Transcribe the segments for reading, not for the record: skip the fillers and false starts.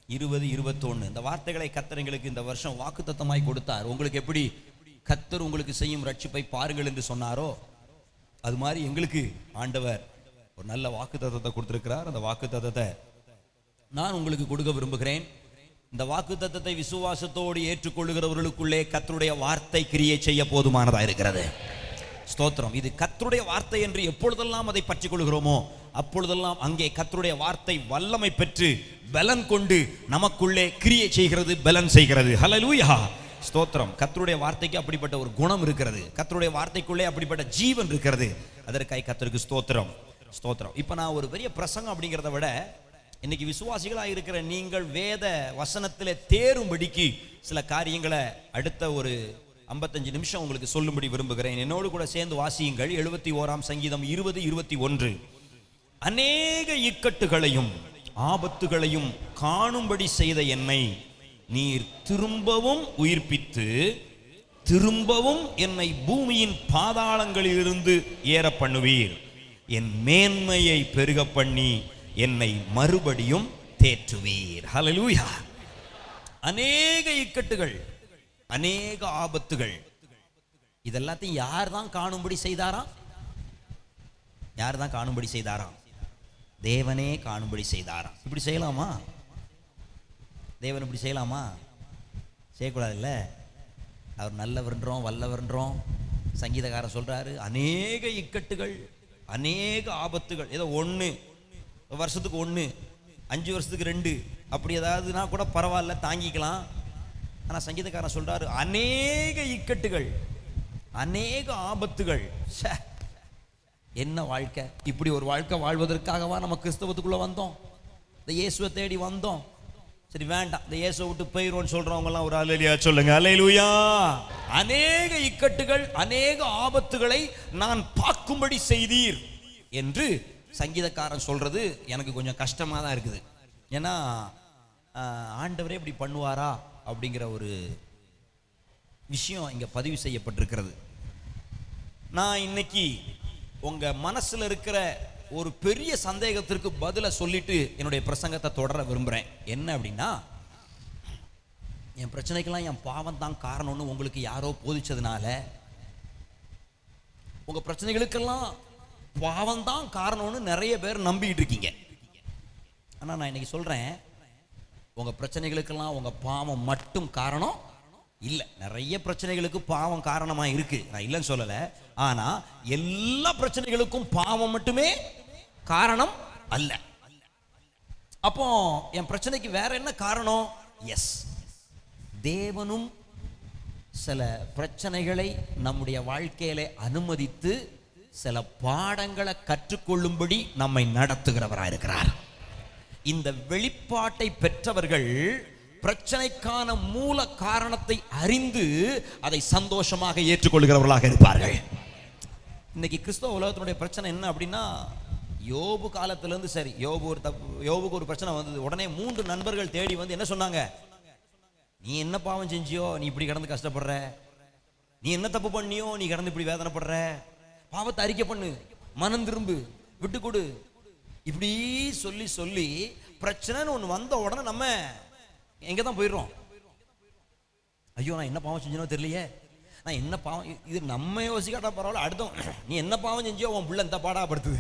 20-21 இந்த வார்த்தைகளை கர்த்தர் எங்களுக்கு இந்த வருஷம் வாக்குத்தத்தமாய் கொடுத்தார். உங்களுக்கு எப்படி கர்த்தர் உங்களுக்கு செய்யும் ரட்சிப்பை பாருங்கள் என்று சொன்னாரோ, அது மாதிரி எங்களுக்கு ஆண்டவர் ஒரு நல்ல வாக்குத்தத்தத்தை கொடுத்திருக்கிறார். அந்த வாக்குத்தத்தத்தை நான் உங்களுக்கு கொடுக்க விரும்புகிறேன். இந்த வாக்குத்தத்தத்தை விசுவாசத்தோடு ஏற்றுக்கொள்ளுகிறவர்களுக்குள்ளே கர்த்தருடைய வார்த்தை கிரியை செய்ய போதுமானதா இருக்கிறது. ஸ்தோத்திரம். இது கர்த்தருடைய வார்த்தை என்று எப்பொழுதெல்லாம் அதை பற்றிக் கொள்கிறோமோ அப்பொழுதெல்லாம் அங்கே கர்த்தருடைய வார்த்தை வல்லமை பெற்று பலன் கொண்டு நமக்குள்ளே கிரியை செய்கிறது, பலன் செய்கிறது. ஹல்லேலூயா, ஸ்தோத்திரம். கர்த்தருடைய வார்த்தைக்கு அப்படிப்பட்ட ஒரு குணம் இருக்கிறது. கர்த்தருடைய வார்த்தைக்குள்ளே அப்படிப்பட்ட ஜீவன் இருக்கிறது. அதற்காய் கர்த்தருக்கு ஸ்தோத்திரம், ஸ்தோத்திரம். இப்போ நான் ஒரு பெரிய பிரசங்கம் அப்படிங்கிறத விட இன்னைக்கு விசுவாசிகளாக இருக்கிற நீங்கள் வேத வசனத்தில் தேரும்படிக்கு சில காரியங்களை அடுத்த ஒரு 55 நிமிஷம் உங்களுக்கு சொல்லும்படி விரும்புகிறேன். என்னோடு கூட சேர்ந்து வாசியுங்கள். 71ஆம் சங்கீதம் 20-21. அநேக இக்கட்டுகளையும் ஆபத்துகளையும் காணும்படி செய்த என்னை நீர் திரும்பவும் உயிர்ப்பித்து திரும்பவும் என்னை பூமியின் பாதாளங்களிலிருந்து ஏற பண்ணுவீர். என் மேன்மையை பெருக பண்ணி என்னை மறுபடியும் தேற்றுவீர். ஹல்லேலூயா. அநேக இக்கட்டுகள், அநேக ஆபத்துகள், இதெல்லாத்தையும் யார் தான் காணும்படி செய்தாராம்? யார் தான் காணும்படி செய்தாராம்? தேவனே காணும்படி செய்தாராம். இப்படி செய்யலாமா? தேவன் இப்படி செய்யலாமா? செய்யக்கூடாதுல்ல. அவர் நல்லவர்ன்றோம், வல்லவர்ன்றோம். சங்கீதக்காரன் சொல்றாரு, அநேக இக்கட்டுகள், அநேக ஆபத்துகள். ஏதோ ஒன்று வருஷத்துக்கு 1, 5 வருஷத்துக்கு 2 அப்படி ஏதாவதுனா கூட பரவாயில்ல, தாங்கிக்கலாம். ஆனால் சங்கீதக்காரன் சொல்றாரு, அநேக இக்கட்டுகள், அநேக ஆபத்துகள். என்ன வாழ்க்கை! இப்படி ஒரு வாழ்க்கை வாழ்வதற்காகவா நம்ம கிறிஸ்தவத்துக்குள்ள வந்தோம்? இந்த இயேசுவை தேடி வந்தோம். சரி வேண்டாம், இந்த இயேசுவை விட்டு போயிடுவோன்னு சொல்றவங்கலாம் ஒரு அல்லேலூயா சொல்லுங்க. அல்லேலூயா. அநேக இக்கட்டுகள், அநேக ஆபத்துகளை நான் பார்க்கும்படி செய்தீர் என்று சங்கீதக்காரன் சொல்றது எனக்கு கொஞ்சம் கஷ்டமாக தான் இருக்குது. ஏன்னா ஆண்டவரே இப்படி பண்ணுவாரா அப்படிங்கிற ஒரு விஷயம் இங்கே பதிவு செய்யப்பட்டிருக்கிறது. நான் இன்னைக்கு உங்க மனசுல இருக்கிற ஒரு பெரிய சந்தேகத்திற்கு பதிலை சொல்லிட்டு என்னுடைய பிரசங்கத்தை தொடர விரும்புகிறேன். என்ன அப்படின்னா, என் பிரச்சனைக்கெல்லாம் என் பாவம் தான் காரணம்னு உங்களுக்கு யாரோ போதிச்சதுனால, உங்க பிரச்சனைகளுக்கெல்லாம் பாவம் தான் காரணம்னு நிறைய பேர் நம்பிக்கிட்டு இருக்கீங்க. ஆனால் நான் இன்னைக்கு சொல்றேன், உங்க பிரச்சனைகளுக்கெல்லாம் உங்க பாவம் மட்டும் காரணம் இல்லை. நிறைய பிரச்சனைகளுக்கு பாவம் காரணமாக இருக்கு, நான் இல்லைன்னு சொல்லலை. ஆனா எல்லா பிரச்சனைகளுக்கும் பாவம் மட்டுமே காரணம் அல்ல. அப்போ என் பிரச்சனைக்கு வேற என்ன காரணம்? எஸ், தேவனும் சில பிரச்சனைகளை நம்முடைய வாழ்க்கையில அனுமதித்து சில பாடங்களை கற்றுக்கொள்ளும்படி நம்மை நடத்துகிறவராக இருக்கிறார். இந்த வெளிப்பாட்டை பெற்றவர்கள் பிரச்சனைக்கான மூல காரணத்தை அறிந்து அதை சந்தோஷமாக ஏற்றுக்கொள்கிறவர்களாக இருப்பார்கள். இன்னைக்கு கிறிஸ்தவ உலகத்தினுடைய பிரச்சனை என்ன அப்படின்னா, யோபு காலத்திலிருந்து சரி, யோபுக்கு ஒரு பிரச்சனை வந்தது. உடனே 3 நண்பர்கள் தேடி வந்து என்ன சொன்னாங்க? நீ என்ன பாவம் செஞ்சியோ நீ இப்படி கடந்து கஷ்டப்படுற? நீ என்ன தப்பு பண்ணியோ நீ கடந்து இப்படி வேதனைப்படுற? பாவத்தை அறிக்கை பண்ணு, மனம் திரும்பு, விட்டு கொடு. இப்படி சொல்லி சொல்லி பிரச்சனைன்னு ஒன்று வந்த உடனே நம்ம எங்கே தான் போயிடுறோம்? ஐயோ நான் என்ன பாவம் செஞ்சனோ தெரியலையே, நான் என்ன பாவம், இது நம்ம யோசிக்காட்டா பரவாயில்ல, அடுத்த நீ என்ன பாவம் செஞ்சியோ உன் பிள்ளை இந்த பாடாப்படுத்துது.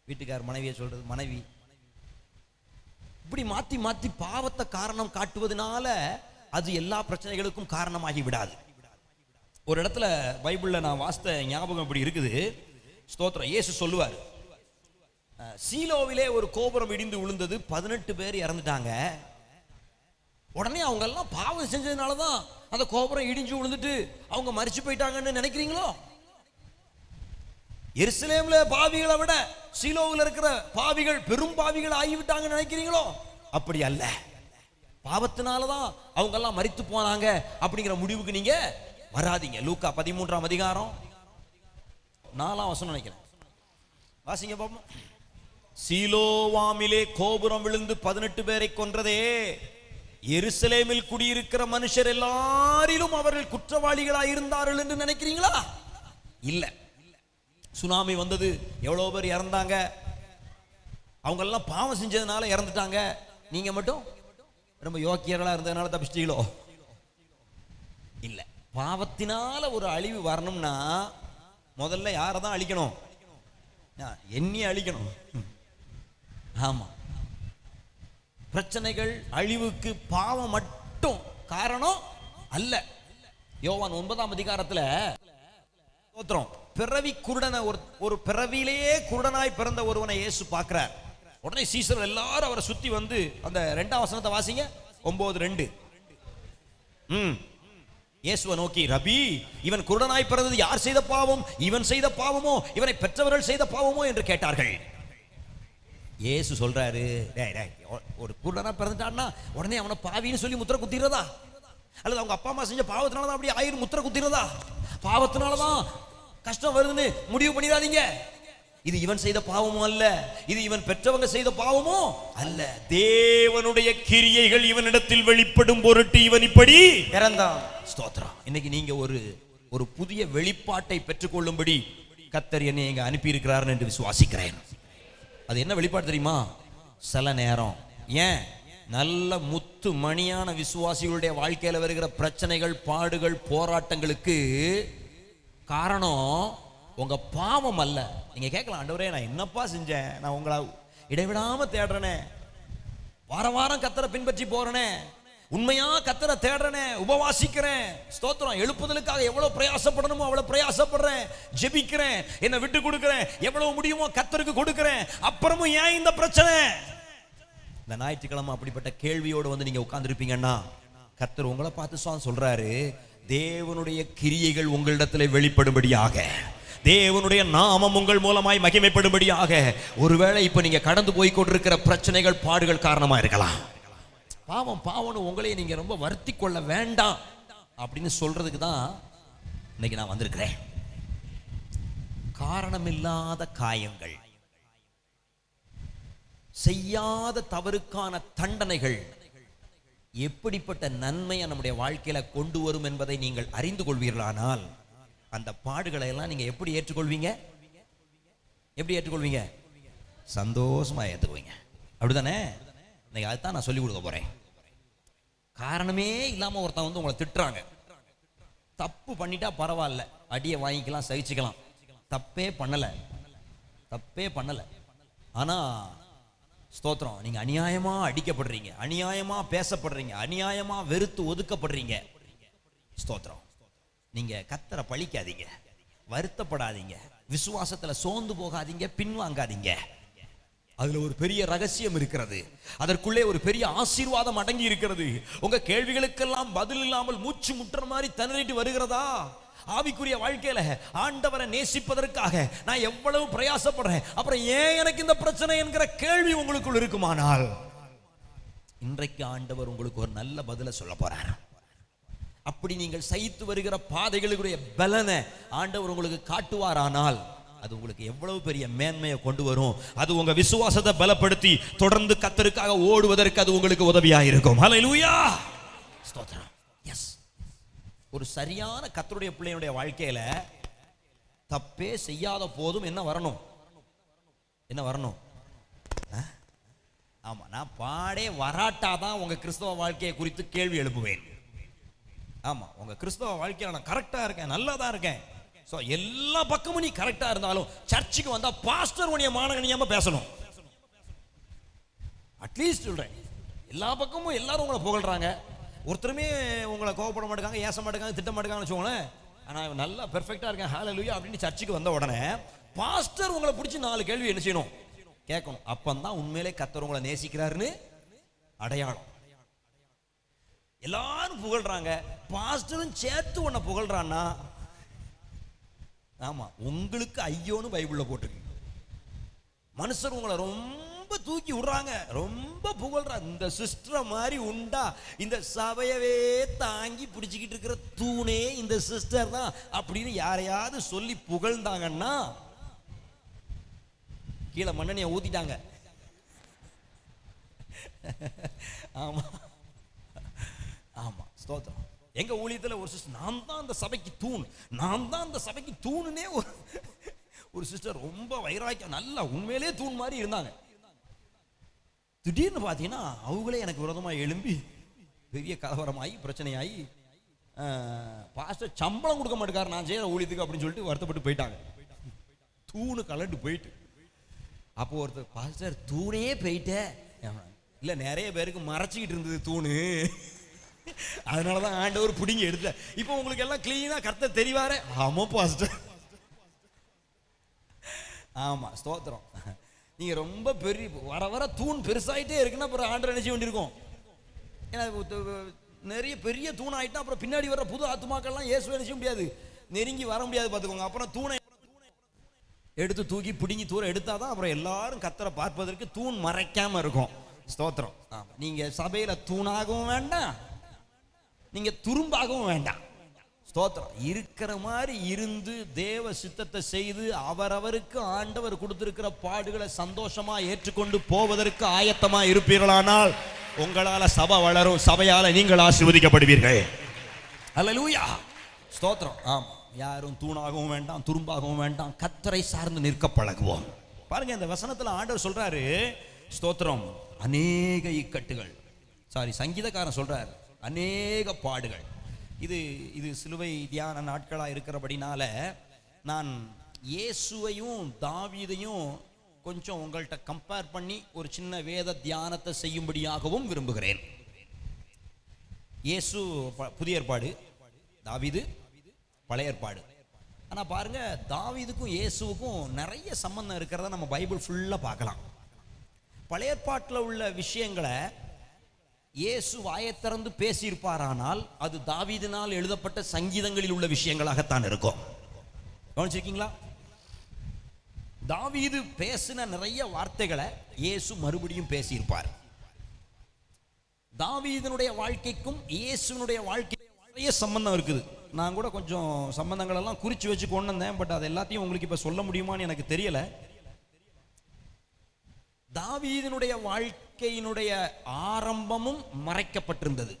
வீட்டுக்கார் மனைவியை சொல்றது, மனைவி இப்படி மாற்றி மாற்றி பாவத்தை காரணம் காட்டுவதனால அது எல்லா பிரச்சனைகளுக்கும் காரணமாகி விடாது. ஒரு இடத்துல பைபிள்ல நான் வாசித்த ஞாபகம் இப்படி இருக்குது. ஸ்தோத்திரம். இயேசு சொல்லுவார், சீலோவிலே ஒரு கோபுரம் இடிந்து விழுந்தது, 18 பேர் இறந்துட்டாங்க. உடனே அவங்க எல்லாம் பாவம் செஞ்சதுனாலதான் அந்த கோபுரம் இடிஞ்சு விழுந்துட்டு அவங்க மரிச்சு போயிட்டாங்கன்னு நினைக்கிறீங்களோ? எருசலேம்ல பாவிகளை விட சீலோவில் இருக்கிற பாவிகள் பெரும் பாவிகள் ஆகிவிட்டாங்கன்னு நினைக்கிறீங்களோ? அப்படி அல்ல. பாவத்தினாலதான் அவங்க எல்லாம் மரித்து போனாங்க அப்படிங்கிற முடிவுக்கு நீங்க வராதீங்க. லூக்கா 13ஆம் அதிகாரம் 4ஆம் வசனம் நினைக்கிறேன், வாசிங்க பாப்போம். சீலோவாமிலே கோபுரம் விழுந்து 18 பேரை கொன்றதே, எருசலேமில் குடியிருக்கிற மனுஷர் எல்லாரிலும் அவர்கள் குற்றவாளிகளாக இருந்தார்கள் என்று நினைக்கிறீங்களா? இல்ல. சுனாமி வந்தது, எவ்வளவு பேர் இறந்தாங்க, அவங்க எல்லாம் பாவம் செஞ்சதுனால இறந்துட்டாங்க. நீங்க மட்டும் ரொம்ப யோக்கியர்களா இருந்ததுனால தப்பிச்சிட்டீங்களோ? இல்ல, பாவத்தினால ஒரு அழிவு வரணும்னா முதல்ல யாரை தான் அழிக்கணும்? எண்ணி அழிக்கணும். ஆமா, பிரச்சனைகள் அழிவுக்கு பாவம் மட்டும் காரணம் அல்ல. யோவான் 9ஆம் அதிகாரத்துல பிறவி குருடனை, ஒரு பிறவியிலேயே குருடனாய் பிறந்த ஒருவனை இயேசு பார்க்கிறார். உடனே சீசர்கள் எல்லாரும் அவரை சுத்தி வந்து, அந்த 2ஆம் வசனத்தை வாசிங்க, 9:2. இயேசுவை நோக்கி, ரபி, இவன் குருடனாய் பிறந்தது யார் செய்த பாவம்? இவன் செய்த பாவமோ இவனை பெற்றவர்கள் செய்த பாவமோ என்று கேட்டார்கள். இயேசு சொல்றாரு, ஒரு குருடனா பிறந்துட்டான்னா உடனே அவனை பாவின்னு சொல்லி முத்திரை குத்திடுறதா? அல்லது அவங்க அப்பா அம்மா செஞ்ச பாவத்தினாலதான் அப்படி ஆயிரம் முத்திரை குத்திடுறதா? பாவத்தினாலதான் கஷ்டம் வருதுன்னு முடிவு பண்ணிடாதீங்க. இது இவன் செய்த பாவமோ அல்ல, இது இவன் பெற்றவங்க செய்த பாவமோ அல்ல. தேவனுடைய கிரியைகள் இவனிடத்தில் வெளிப்படும் பொருட்டு இவன் இப்படி இறந்தான். ஸ்தோத்திரம். இன்னைக்கு நீங்க ஒரு புதிய வெளிப்பாட்டை பெற்றுக்கொள்ளும்படி கர்த்தர் என்னை இங்க அனுப்பி இருக்கிறார் என்று விசுவாசிக்கிறேன். அது என்ன வெளிப்பாடு தெரியுமா? சில நேரம் ஏன் நல்ல முத்து மணியான விசுவாசிகளுடைய வாழ்க்கையில வருகிற பிரச்சனைகள், பாடுகள், போராட்டங்களுக்கு காரணம் உங்க பாவம் அல்ல. நீங்க கேட்கலாம், ஆண்டவரே நான் என்னப்பா செஞ்சேன்? நான் உங்களை இடைவிடாம தேடுறேனே, வாரம் வாரம் கர்த்தரை பின்பற்றி போறேனே, உண்மையா கர்த்தரை தேடுறேனே, உபவாசிக்கிறேன், ஸ்தோத்திரம், எழுப்புதலுக்காக எவ்வளவு பிரயாசப்படணுமோ அவ்வளவு பிரயாசப்படுறேன், ஜெபிக்கிறேன், என்ன விட்டு கொடுக்கிறேன், எவ்வளவு முடியுமோ கர்த்தருக்கு கொடுக்கிறேன், அப்புறமும் ஏன் இந்த பிரச்சனை? இந்த ஞாயிற்றுக்கிழமை அப்படிப்பட்ட கேள்வியோடு வந்து நீங்க உட்கார்ந்துருப்பீங்கன்னா கர்த்தர் உங்களை பார்த்து சொல்றாரு, தேவனுடைய கிரியைகள் உங்களிடத்தில் வெளிப்படும்படியாக, தேவனுடைய நாமம் உங்கள் மூலமாய் மகிமைப்படும்படியாக, ஒருவேளை இப்ப நீங்க கடந்து போய் கொண்டிருக்கிற பிரச்சனைகள், பாடுகள் காரணமா இருக்கலாம். பாவம் பாவம்னு உங்களையே நீங்க ரொம்ப வருத்தி கொள்ள வேண்டாம் அப்படின்னு சொல்றதுக்கு தான் இன்னைக்கு நான் வந்திருக்கிறேன். காரணமில்லாத காயங்கள், செய்யாத தவறுக்கான தண்டனைகள் எப்படிப்பட்ட நன்மையை நம்முடைய வாழ்க்கையில கொண்டு வரும் என்பதை நீங்கள் அறிந்து கொள்வீர்களானால், அந்த பாடுகளை எல்லாம் நீங்க எப்படி ஏற்றுக்கொள்வீங்க? எப்படி ஏற்றுக்கொள்வீங்க? சந்தோஷமா ஏற்றுக்குவீங்க. அப்படிதானே? இன்னைக்கு அதுதான் நான் சொல்லிக் கொடுக்க போறேன். காரணமே இல்லாம ஒருத்தன் வந்து உங்களை திட்டுறாங்க. தப்பு பண்ணிட்டா பரவாயில்ல, அடியை வாங்கிக்கலாம், சகிச்சுக்கலாம். தப்பே பண்ணல, ஆனா ஸ்தோத்திரம், நீங்க அநியாயமா அடிக்கப்படுறீங்க, அநியாயமா பேசப்படுறீங்க, அநியாயமா வெறுத்து ஒதுக்கப்படுறீங்க. ஸ்தோத்திரம். நீங்க கர்த்தரை பழிக்காதீங்க, வருத்தப்படாதீங்க, விசுவாசத்துல சோர்ந்து போகாதீங்க, பின்வாங்காதீங்க. அதுல ஒரு பெரிய ரகசியம் இருக்கிறது, அதற்குள்ளே ஒரு பெரிய ஆசீர்வாதம் அடங்கி இருக்கிறது. உங்க கேள்விகளுக்கெல்லாம் பதில் இல்லாமல் மூச்சு முட்டுற மாதிரி திணறிட்டு வருகிறதா? ஆவிக்குரிய வாழ்க்கையில ஆண்டவரை நேசிப்பதற்காக நான் எவ்வளவு பிரயாசப்படுறேன், அப்புறம் ஏன் எனக்கு இந்த பிரச்சனை என்கிற கேள்வி உங்களுக்குள் இருக்குமானால், இன்றைக்கு ஆண்டவர் உங்களுக்கு ஒரு நல்ல பதிலை சொல்ல போறார். அப்படி நீங்கள் சகித்து வருகிற பாதைகளுடைய பலனை ஆண்டவர் உங்களுக்கு காட்டுவாரானால், அது உங்களுக்கு எவ்வளவு பெரிய மேன்மையை கொண்டு வரும். அது உங்க விசுவாசத்தை பலப்படுத்தி தொடர்ந்து கர்த்தருக்காக ஓடுவதற்கு அது உங்களுக்கு உதவியாக இருக்கும். ஹல்லேலூயா, ஸ்தோத்திரம். எஸ், ஒரு சரியான கர்த்தருடைய பிள்ளையுடைய வாழ்க்கையில தப்பே செய்யாத போதும் என்ன வரணும்? ஆமா, நான் பாடே வராட்டாதான் உங்க கிறிஸ்தவ வாழ்க்கையை குறித்து கேள்வி எழுப்புவேன். ஆமா, உங்க கிறிஸ்தவ வாழ்க்கையில நான் கரெக்டா இருக்கேன், நல்லா தான் இருக்கேன், ஸோ எல்லா பக்கமும் நீ கரெக்டா இருந்தாலும் சர்ச்சுக்கு வந்தா பாஸ்டர் உன்னைய மானகனியாம பேசணும். அட்லீஸ்ட் சொல்றேன், எல்லா பக்கமும் எல்லாரும் உங்களை புகழ்றாங்க, ஒருத்தருமே உங்களை கோவப்பட மாட்டாங்க, ஏச மாட்டாங்க, திட்ட மாட்டாங்கன்னு வச்சுக்கோங்களேன். ஆனால் நல்லா பெர்ஃபெக்டா இருக்கேன், ஹல்லேலூயா அப்படின்னு சர்ச்சுக்கு வந்த உடனே பாஸ்டர் உங்களை பிடிச்சி 4 கேள்வி என்ன செய்யணும்? கேட்கணும். அப்பந்தான் உண்மையிலே கர்த்தர் உங்களை நேசிக்கிறாருன்னு அடையாளம். எல்லாரும் புகழ்றாங்க, பாஸ்டரும் சேர்த்து உன்னை புகழ்றான்னா, ஆமா, உங்களுக்கு ஐயோன்னு பைபிள்ல போட்டிருக்கு. மனுஷர் உங்களை ரொம்ப தூக்கி விடுறாங்க, ரொம்ப புகழ்றாங்க. இந்த சிஸ்டர் மாதிரி உண்டா? இந்த சபையவே தாங்கி பிடிச்சிக்கிட்டு இருக்கிற தூணே இந்த சிஸ்டர் தான் அப்படின்னு யாரையாவது சொல்லி புகழ்ந்தாங்கன்னா கீழே மண்ணெண்ணைய ஊத்திட்டாங்க. ஆமா ஆமா, ஸ்தோத்திரம். எங்க ஊழியத்தில் ஒரு சிஸ்டர், நான் தான் அந்த சபைக்கு தூண், நான் தான் அந்த சபைக்கு தூணுனே ஒரு சிஸ்டர் ரொம்ப வைராக்கியம், நல்லா உண்மையிலே தூண் மாதிரி இருந்தாங்க. திடீர்னு பார்த்தீங்கன்னா அவங்களே எனக்கு விரோதமாக எழும்பி பெரிய கலவரமாகி பிரச்சனையாகி பாஸ்டர் சம்பளம் கொடுக்க மாட்டேக்கார் நான் செய்கிற ஊழியத்துக்கு அப்படின்னு சொல்லிட்டு வருத்தப்பட்டு போயிட்டாங்க. தூணு கலண்டு போயிட்டு அப்போ ஒருத்தர் பாஸ்டர் தூணே போயிட்டே இல்லை, நிறைய பேருக்கு மறைச்சிக்கிட்டு இருந்தது தூணு, அதனாலதான் ஆண்டவர் பிடிங்கி எடுத்த. இப்போ உங்களுக்கு எல்லாம் கிளீனா கர்த்தர் தெரிவாரே. ஆமா பாஸ்டர், ஆமா ஸ்தோத்திரம். நீங்க ரொம்ப பெரிய வர வர தூண் பெருசாயிட்டே இருக்குன்னா அப்புறம் ஆண்டவர் நினைச்ச வேண்டியிருக்கும். ஏன்னா நிறைய பெரிய தூண் ஆயிட்டா அப்புறம் பின்னாடி வர்ற புது ஆத்துமாக்கள்லாம் இயேசுவை நினைச்ச முடியாது, நெருங்கி வர முடியாது பார்த்துக்கோங்க. அப்புறம் தூணை எடுத்து தூக்கி பிடுங்கி தூரம் எடுத்தாதான் அப்புறம் எல்லாரும் கர்த்தரை பார்ப்பதற்கு தூண் மறைக்காம இருக்கும். ஸ்தோத்திரம். நீங்க சபையில தூணாகவும் வேண்டாம், நீங்க துரும்பாகவும் வேண்டாம். ஸ்தோத்திரம். இருக்கிற மாதிரி இருந்து தேவ சித்தத்தை செய்து அவரவருக்கு ஆண்டவர் கொடுத்திருக்கிற பாடுகளை சந்தோஷமா ஏற்றுக்கொண்டு போவதற்கு ஆயத்தமா இருப்பீர்களானால் உங்களால சபை வளரும், சபையால நீங்கள் ஆசீர்வதிக்கப்படுவீர்கள். அல்லேலூயா. ஸ்தோத்திரம். ஆமா, யாரும் தூணாகவும் வேண்டாம், துரும்பாகவும் வேண்டாம், கர்த்தரை சார்ந்து நிற்க பழகுவோம். பாருங்க, இந்த வசனத்துல ஆண்டவர் சொல்றாரு, ஸ்தோத்திரம், அநேக இக்கட்டுகள், சங்கீதக்காரன் சொல்றார் அநேக பாடுகள். இது சிலுவை தியான நாட்களா இருக்கிறபடினால நான் இயேசுவையும் தாவீதையும் கொஞ்சம் உங்கள்கிட்ட கம்பேர் பண்ணி ஒரு சின்ன வேத தியானத்தை செய்யும்படியாகவும் விரும்புகிறேன். இயேசு புதிய ஏற்பாடு, தாவீது பழைய ஏற்பாடு. ஆனால் பாருங்க, தாவீதுக்கும் இயேசுவுக்கும் நிறைய சம்பந்தம் இருக்கிறத நம்ம பைபிள் ஃபுல்லாக பார்க்கலாம். பழைய ஏற்பாட்டில் உள்ள விஷயங்களை இயேசு வாயை திறந்து பேசியிருப்பாரானால் அது தாவீதினால் எழுதப்பட்ட சங்கீதங்களில் உள்ள விஷயங்களாகத்தான் இருக்கும். கவனிச்சிருக்கீங்களா? தாவீது பேசின நிறைய வார்த்தைகளை இயேசு மறுபடியும் பேசியிருப்பார். தாவீதினுடைய வாழ்க்கைக்கும் இயேசுனுடைய வாழ்க்கைக்கும் நிறைய சம்பந்தம் இருக்குது. நான் கூட கொஞ்சம் சம்பந்தங்கள் எல்லாம் குறிச்சு வச்சு கொண்டு வந்தேன், பட் அது எல்லாத்தையும் உங்களுக்கு இப்ப சொல்ல முடியுமான்னு எனக்கு தெரியல. தாவீதினுடைய வாழ்க்கையினுடைய ஆரம்பமும் மறைக்கப்பட்டிருந்தது.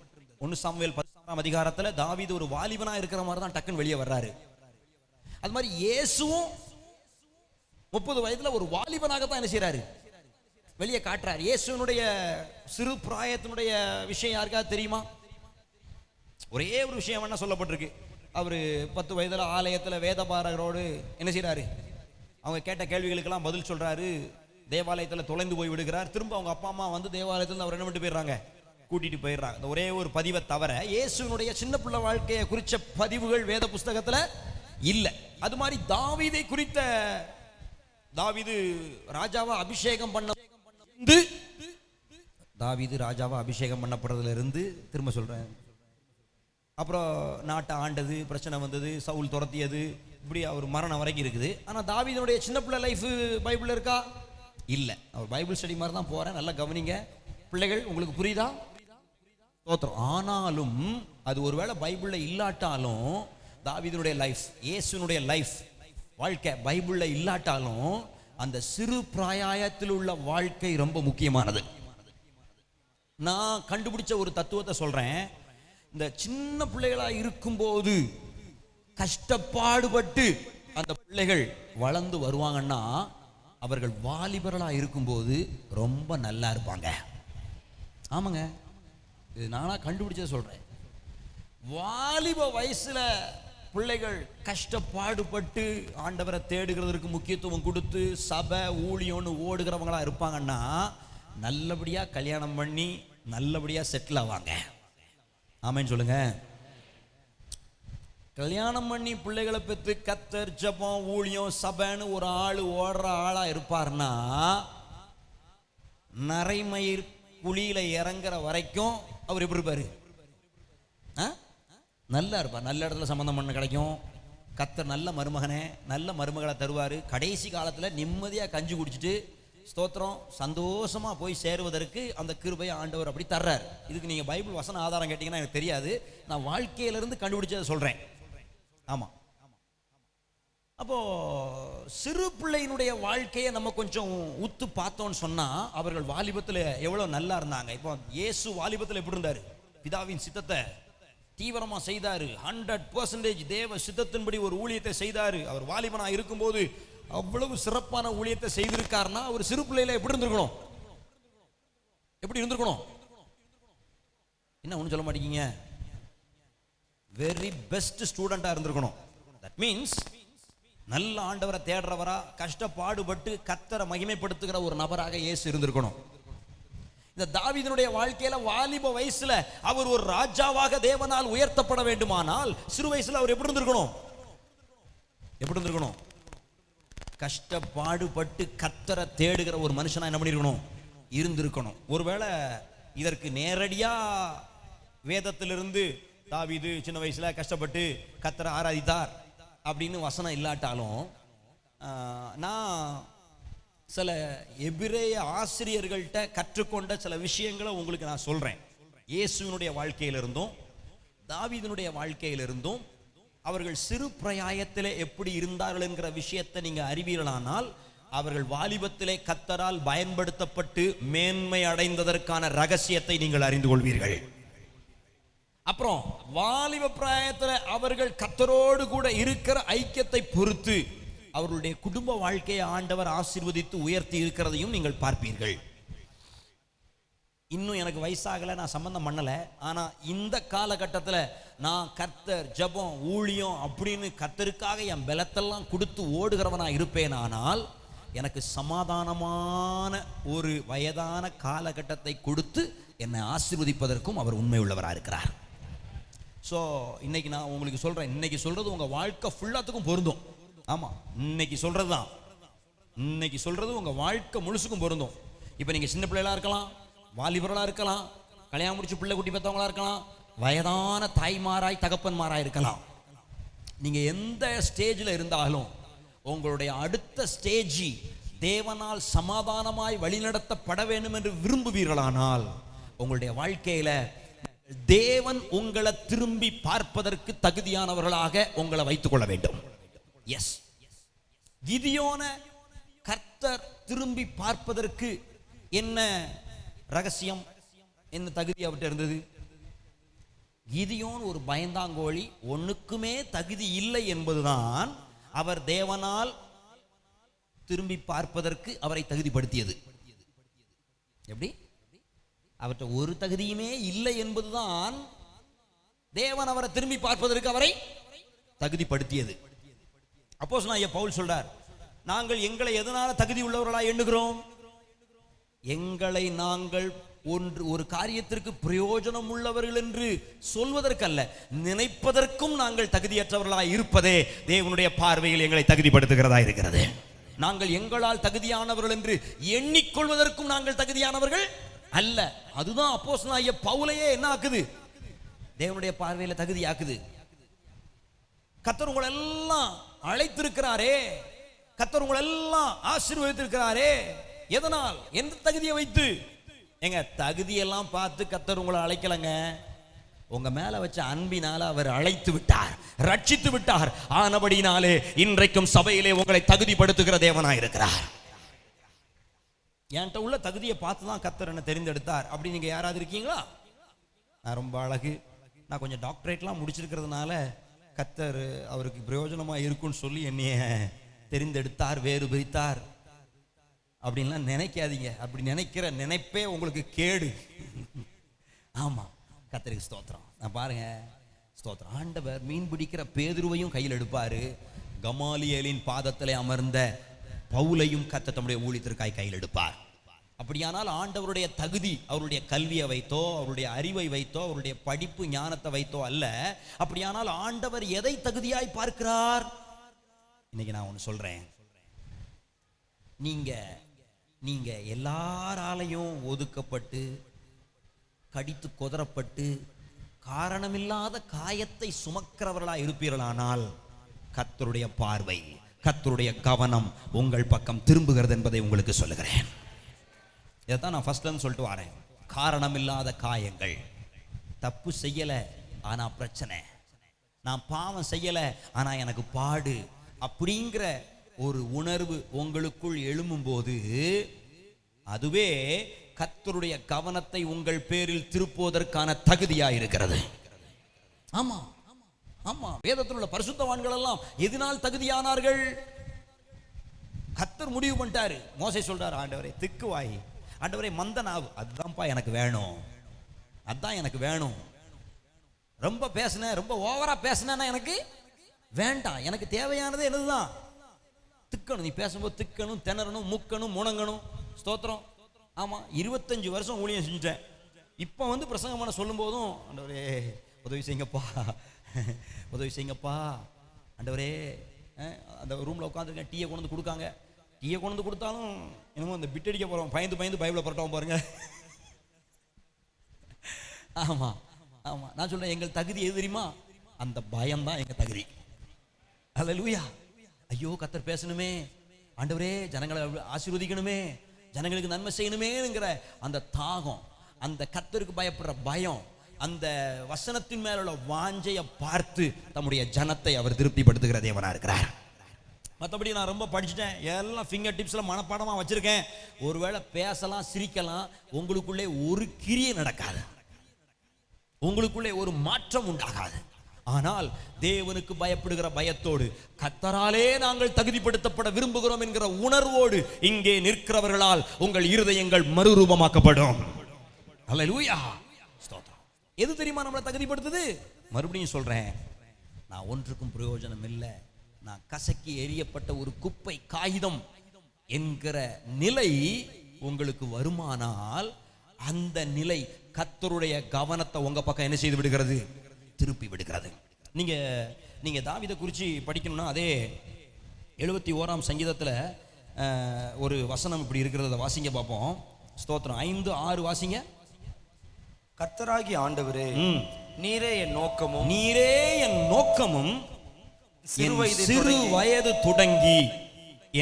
1 சாமுவேல் 16ஆம் அதிகாரத்துல தாவீது ஒரு வாலிபனா இருக்கிற மாதிரி தான் டக்குன்னு வெளியே வர்றாரு. அது மாதிரி இயேசுவும் 30 வயதுல ஒரு வாலிபனாக தான் என்ன செய்யறாரு, வெளியே காட்டுறாரு. இயேசுனுடைய சிறு பிராயத்தினுடைய விஷயம் யாருக்காவது தெரியுமா? ஒரே ஒரு விஷயம் என்ன சொல்லப்பட்டிருக்கு, அவரு 10 வயதுல ஆலயத்துல வேதபாரகரோடு என்ன செய்யறாரு, அவங்க கேட்ட கேள்விகளுக்கெல்லாம் பதில் சொல்றாரு. தேவாலயத்துல தொலைந்து போய் விடுகிறார். திரும்ப அவங்க அப்பா அம்மா வந்து தேவாலயத்துல அவர் என்ன பண்ணிட்டு போயிடுறாங்க, கூட்டிட்டு போயிடுறாங்க. இந்த ஒரே ஒரு பதிவை தவிர இயேசுனுடைய சின்ன பிள்ளை வாழ்க்கையை குறித்த பதிவுகள் வேத புஸ்தகத்துல இல்ல. அது மாதிரி தாவீதை குறித்த, தாவீது ராஜாவா அபிஷேகம் பண்ண, தாவீது ராஜாவா அபிஷேகம் பண்ணப்படுறதுல இருந்து திரும்ப சொல்றேன், அப்புறம் நாட்டை ஆண்டது, பிரச்சனை வந்தது, சவுல் துரத்தியது, இப்படி அவர் மரணம் வரைக்கும் இருக்குது. ஆனால் தாவீதுடைய சின்ன பிள்ளை லைஃப் பைபிள் இருக்கா? இல்லை. அவர் பைபிள் ஸ்டடி மாதிரி தான் போகிறேன், நல்லா கவனிங்க பிள்ளைகள், உங்களுக்கு புரியுதா? ஸ்தோத்திரம். ஆனாலும் அது ஒருவேளை பைபிளில் இல்லாட்டாலும் தாவீதுடைய லைஃப், இயேசுனுடைய லைஃப் வாழ்க்கை பைபிளில் இல்லாட்டாலும் அந்த சிறு பிராயத்தில் உள்ள வாழ்க்கை ரொம்ப முக்கியமானது. நான் கண்டுபிடிச்ச ஒரு தத்துவத்தை சொல்றேன். இந்த சின்ன பிள்ளைகளா இருக்கும்போது கஷ்டப்பாடுபட்டு அந்த பிள்ளைகள் வளர்ந்து வருவாங்கன்னா அவர்கள் வாலிபர்களா இருக்கும்போது ரொம்ப நல்லா இருப்பாங்க. ஆமாங்க, இது நானா கண்டுபிடிச்சத சொல்றேன். வாலிப வயசுல பிள்ளைகள் கஷ்டப்பாடுபட்டு ஆண்டவரை தேடுகிறதுக்கு முக்கியத்துவம் கொடுத்து சபை ஊழியம்னு ஓடுகிறவங்களா இருப்பாங்கன்னா நல்லபடியா கல்யாணம் பண்ணி நல்லபடியா செட்டில் ஆவாங்க. ஆமென் சொல்லுங்க. கல்யாணம் பண்ணி பிள்ளைகளை பெற்று கத்தர் ஜெபம் ஊழியம் சபைன்னு ஒரு ஆள் ஓடுற ஆளா இருப்பார்னா நரைமயிர் குழியில இறங்குற வரைக்கும் அவர் எப்படி இருப்பாரு? நல்லா இருப்பார். நல்ல இடத்துல சம்பந்தம் பண்ண கிடைக்கும். கத்தர் நல்ல மருமகனே நல்ல மருமகளை தருவார். கடைசி காலத்தில் நிம்மதியாக கஞ்சி குடிச்சிட்டு ஸ்தோத்திரம் சந்தோஷமா போய் சேருவதற்கு அந்த கிருபையை ஆண்டவர் அப்படி தர்றார். இதுக்கு நீங்க பைபிள் வசன ஆதாரம் கேட்டீங்கன்னா எனக்கு தெரியாது, நான் வாழ்க்கையிலிருந்து கண்டுபிடிச்சதை சொல்றேன். ஆமா, அப்போ சிறு பிள்ளையினுடைய வாழ்க்கையை நம்ம கொஞ்சம் உத்து பார்த்தோம்னு சொன்னா அவர்கள் வாலிபத்தில் எவ்வளவு நல்லா இருந்தாங்க. இப்போ இயேசு வாலிபத்தில் எப்படி இருந்தாரு? பிதாவின் சித்தத்தை தீவிரமா செய்தாரு. 100% தேவ சித்தத்தின்படி ஒரு ஊழியத்தை செய்தாரு. அவர் வாலிபனா இருக்கும்போது அவ்வளவு சிறப்பான ஊழியத்தை செய்திருக்காருன்னா அவர் சிறு பிள்ளையில எப்படி இருந்திருக்கணும்? எப்படி இருந்திருக்கணும்? என்ன ஒன்றும் சொல்ல மாட்டேங்க. வெரி பெஸ்ட் ஸ்டூடெண்டா இருந்திருக்கணும். தட் மீன்ஸ் நல்ல ஆண்டவரை தேடுறவரா, கஷ்டப்பாடுபட்டு கர்த்தரை மகிமைப்படுத்துகிற ஒரு நபராக இயேசு இருந்திருக்கணும். இந்த தாவீதினுடைய வாழ்க்கையில வாலிப வயசுல அவர் ஒரு ராஜாவாக தேவனால் உயர்த்தப்பட வேண்டுமானால் சிறு வயசுல அவர் எப்படி இருந்திருக்கணும்? எப்படி இருந்திருக்கணும்? கஷ்டப்பாடுபட்டு கர்த்தரை தேடுகிற ஒரு மனுஷனா என்ன பண்ணிருக்கணும்? இருந்திருக்கணும். ஒருவேளை இதற்கு நேரடியா வேதத்திலிருந்து தாவீது சின்ன வயசுல கஷ்டப்பட்டு கர்த்தரை ஆராதித்தார் அப்படின்னு வசனம் இல்லாட்டாலும், நான் சில எபிரேய ஆசிரியர்கள்ட்ட கற்றுக்கொண்ட சில விஷயங்களை உங்களுக்கு நான் சொல்றேன். இயேசுவினுடைய வாழ்க்கையிலிருந்தும் தாவீதினுடைய வாழ்க்கையிலிருந்தும் அவர்கள் சிறு பிராயத்திலே எப்படி இருந்தார்கள் என்கிற விஷயத்தை நீங்க அறிவீர்களானால், அவர்கள் வாலிபத்திலே கர்த்தரால் பயன்படுத்தப்பட்டு மேன்மை அடைந்ததற்கான ரகசியத்தை நீங்கள் அறிந்து கொள்வீர்கள். அப்புறம் வாலிப பிராயத்தில் அவர்கள் கர்த்தரோடு கூட இருக்கிற ஐக்கியத்தை பொறுத்து அவர்களுடைய குடும்ப வாழ்க்கையை ஆண்டவர் ஆசீர்வதித்து உயர்த்தி இருக்கிறதையும் நீங்கள் பார்ப்பீர்கள். இன்னும் எனக்கு வயசாகல, நான் சம்பந்தம் பண்ணல. ஆனா இந்த காலகட்டத்தில் நான் கர்த்தர், ஜெபம், ஊழியம் அப்படின்னு கர்த்தருக்காக என் பலத்தெல்லாம் கொடுத்து ஓடுகிறவனா இருப்பேன். ஆனால் எனக்கு சமாதானமான ஒரு வயதான காலகட்டத்தை கொடுத்து என்னை ஆசீர்வதிப்பதற்கும் அவர் உண்மை உள்ளவராக இருக்கிறார். ஸோ இன்னைக்கு நான் உங்களுக்கு சொல்றேன், இன்னைக்கு சொல்றது உங்க வாழ்க்கை ஃபுல்லாத்துக்கும் பொருந்தும். ஆமா, இன்னைக்கு சொல்றது தான், இன்னைக்கு சொல்றது உங்க வாழ்க்கை முழுசுக்கும் பொருந்தும். இப்போ நீங்க சின்ன பிள்ளைகளா இருக்கலாம், வாலிபர்களா இருக்கலாம், கல்யாணம் முடிச்சு பிள்ளை குட்டி பெற்றவங்களா இருக்கலாம், வயதான தாய்மாராய் தகப்பன்மாராய் இருக்கலாம். நீங்க எந்த ஸ்டேஜில் இருந்தாலும் உங்களுடைய அடுத்த ஸ்டேஜ் தேவனால் சமாதானமாய் வழிநடத்தப்பட வேண்டும் என்று விரும்புவீர்களானால், உங்களுடைய வாழ்க்கையில தேவன் உங்களை திரும்பி பார்ப்பதற்கு தகுதியானவர்களாக உங்களை வைத்துக் கொள்ள வேண்டும். எஸ், கிதியோனை கர்த்தர் திரும்பி பார்ப்பதற்கு என்ன ரகசியம், என்ன தகுதி அவர்கிட்ட இருந்தது? கிதியோன் ஒரு பயந்தாங்கோழி, ஒண்ணுக்குமே தகுதி இல்லை என்பதுதான் அவர் தேவனால் திரும்பி பார்ப்பதற்கு அவரை தகுதிப்படுத்தியது. எப்படி? அவர்கிட்ட ஒரு தகுதியுமே இல்லை என்பதுதான் தேவன் அவரை திரும்பி பார்ப்பதற்கு அவரை தகுதிப்படுத்தியது. அப்போஸ்தலனாகிய பவுல் சொல்றார், நாங்கள் எங்களை எதனால தகுதி உள்ளவர்களாய் எண்ணுகிறோம்? எங்களை நாங்கள் ஒரு காரியத்திற்கு பிரயோஜனம் உள்ளவர்கள் என்று சொல்வதற்கல்ல, நினைப்பதற்கும் நாங்கள் தகுதியற்றவர்களாய் இருப்பதே தேவனுடைய பார்வையில் எங்களை தகுதிப்படுத்துகிறதா இருக்கிறது. நாங்கள் எங்களால் தகுதியானவர்கள் என்று எண்ணிக்கொள்வதற்கும் நாங்கள் தகுதியானவர்கள் அல்ல. அதுதான் அப்போஸ்தலனாகிய பவுலையே என்ன ஆக்குது? தேவனுடைய பார்வையில் தகுதியாக்குது. கர்த்தர் உங்களை எல்லாம் அழைத்திருக்கிறாரே, கர்த்தர் உங்களை எல்லாம் ஆசீர்வதித்திருக்கிறாரே. எதனால்? எந்த தகுதியை வைத்து? எங்க தகுதியெல்லாம் பார்த்து கர்த்தர் உங்களை அழைக்கலங்க. உங்க மேல வச்ச அன்பினால அவர் அழைத்து விட்டார், ரட்சித்து விட்டார். ஆனபடினாலே இன்றைக்கும் சபையிலே உங்களை தகுதிப்படுத்துகிற தேவனாய் இருக்கிறார். என்கிட்ட உள்ள தகுதியை பார்த்து தான் கர்த்தர் என்ன தெரிந்தெடுத்தார். அப்படி நீங்க யாராவது இருக்கீங்களா? நான் ரொம்ப அழகு, நான் கொஞ்சம் டாக்டரேட்லாம் முடிச்சிருக்கிறதுனால கர்த்தர் அவருக்கு பிரயோஜனமா இருக்குன்னு சொல்லி என்னைய தெரிந்தெடுத்தார், வேறு பிரித்தார் அப்படின்லாம் நினைக்காதீங்க. அப்படி நினைக்கிற நினைப்பே உங்களுக்கு கேடு. ஆமா, கர்த்தருக்கு ஸ்தோத்திரம். நான் பாருங்க, ஸ்தோத்திரம். ஆண்டவர் மீன் பிடிக்கிற பேதுருவையும் கையில் எடுப்பாரு, கமாலியேலின் பாதத்திலே அமர்ந்த பவுலையும் கர்த்தர் தம்முடைய ஊழியத்திற்காய் கையில் எடுப்பார். அப்படியானால் ஆண்டவருடைய தகுதி அவருடைய கல்வியை வைத்தோ, அவருடைய அறிவை வைத்தோ, அவருடைய படிப்பு ஞானத்தை வைத்தோ அல்ல. அப்படியானால் ஆண்டவர் எதை தகுதியாய் பார்க்கிறார்? இன்னைக்கு நான் ஒன்று சொல்றேன். நீங்க எல்லாராலையும் ஒதுக்கப்பட்டு, கடித்து கொதறப்பட்டு, காரணமில்லாத காயத்தை சுமக்கிறவர்களா இருப்பீர்களானால் கர்த்தருடைய பார்வை, கர்த்தருடைய கவனம் உங்கள் பக்கம் திரும்புகிறது என்பதை உங்களுக்கு சொல்லுகிறேன். இதைத்தான் நான் ஃபர்ஸ்ட்ல சொல்லிட்டு வரேன். காரணமில்லாத காயங்கள். தப்பு செய்யல ஆனா பிரச்சனை, நான் பாவம் செய்யல ஆனா எனக்கு பாடு அப்படிங்கிற ஒரு உணர்வு உங்களுக்குள் எழும்பும் போது அதுவே கர்த்தருடைய கவனத்தை உங்கள் பேரில் திருப்புவதற்கான தகுதியா இருக்கிறது. ஆமா ஆமா, வேதத்தில் உள்ள பரிசுத்தவான்கள் எல்லாம் எதனால் தகுதியானார்கள்? கர்த்தர் முடிவு பண்ணிட்டாரு. மோசே சொல்றாரு, ஆண்டவரே திக்குவாய், ஆண்டவரே மந்த நாவு, அதுதான் அதான்ப்பா எனக்கு வேணும், அதான் எனக்கு வேணும். ரொம்ப பேசின, ரொம்ப ஓவரா பேசினா எனக்கு வேண்டாம். எனக்கு தேவையானது என்னதுதான்? திக்கணும். நீ பேசும்போது திக்கணும், திணறணும், முக்கணும், முணங்கணும். ஸ்தோத்திரம். ஆமா, 25 வருஷம் ஊழியம் செஞ்சுட்டேன். இப்போ வந்து பிரசங்கம் பண்ண சொல்லும் போதும், ஆண்டவரே உதவி செய்யுங்கப்பா, உதவி செய்யுங்கப்பா ஆண்டவரே. அந்த ரூம்ல உட்காந்துருக்கேன், டீயை கொண்டு வந்து கொடுக்காங்க. டீயை கொண்டு வந்து கொடுத்தாலும் என்னமோ அந்த பிட் அடிக்க போறோம், பயந்து பயந்து பைபிளை புரட்டவும் பாருங்க. ஆமா ஆமா, நான் சொல்றேன், எங்கள் தகுதி எது தெரியுமா? அந்த பயம் தான் எங்க தகுதி. அல்லேலூயா. ஐயோ கர்த்தர் பேசணுமே, ஆண்டவரே ஜனங்களை ஆசீர்வதிக்கணுமே, ஜனங்களுக்கு நன்மை செய்யணுமேங்கிற அந்த தாகம், அந்த கர்த்தருக்கு பயப்படுற பயம், அந்த வசனத்தின் மேல உள்ள வாஞ்சையை பார்த்து தம்முடைய ஜனத்தை அவர் திருப்திப்படுத்துகிற தேவனா இருக்கிறார். மற்றபடி நான் ரொம்ப படிச்சுட்டேன், எல்லாம் ஃபிங்கர் டிப்ஸ்ல மனப்பாடமா வச்சிருக்கேன். ஒருவேளை பேசலாம், சிரிக்கலாம், உங்களுக்குள்ளே ஒரு கிரியை நடக்காது, உங்களுக்குள்ளே ஒரு மாற்றம் உண்டாகாது. ஆனால் தேவனுக்கு பயப்படுகிற பயத்தோடு, கர்த்தராலே நாங்கள் தகுதிப்படுத்தப்பட விரும்புகிறோம் என்கிற உணர்வோடு இங்கே நிற்கிறவர்களால் உங்கள் இருதயங்கள் மறுரூபமாக்கப்படும். அல்லேலூயா. ஸ்தோத்திரம். எது தெரியுமா நம்மளை தகுதிப்படுத்துது? மறுபடியும் சொல்றேன், நான் ஒன்றுக்கும் பிரயோஜனம் இல்லை, நான் கசக்கி எரியப்பட்ட ஒரு குப்பை காகிதம் என்கிற நிலை உங்களுக்கு வருமானால், அந்த நிலை கர்த்தருடைய கவனத்தை உங்க பக்கம் என்ன செய்து விடுகிறது? திருப்பி விடுகிறது. நீங்க தாவீதை குறித்து படிக்கணும்னா, அதே 71ஆம் சங்கீதத்தில் ஒரு வசனம் இப்படி இருக்கிறத வாசிங்க பார்ப்போம். ஸ்தோத்திரம். 5-6 வாசிங்க. கர்த்தராகிய ஆண்டவரே, நீரே என் நோக்கமும், நீரே என் நோக்கமும், சிறு வயது தொடங்கி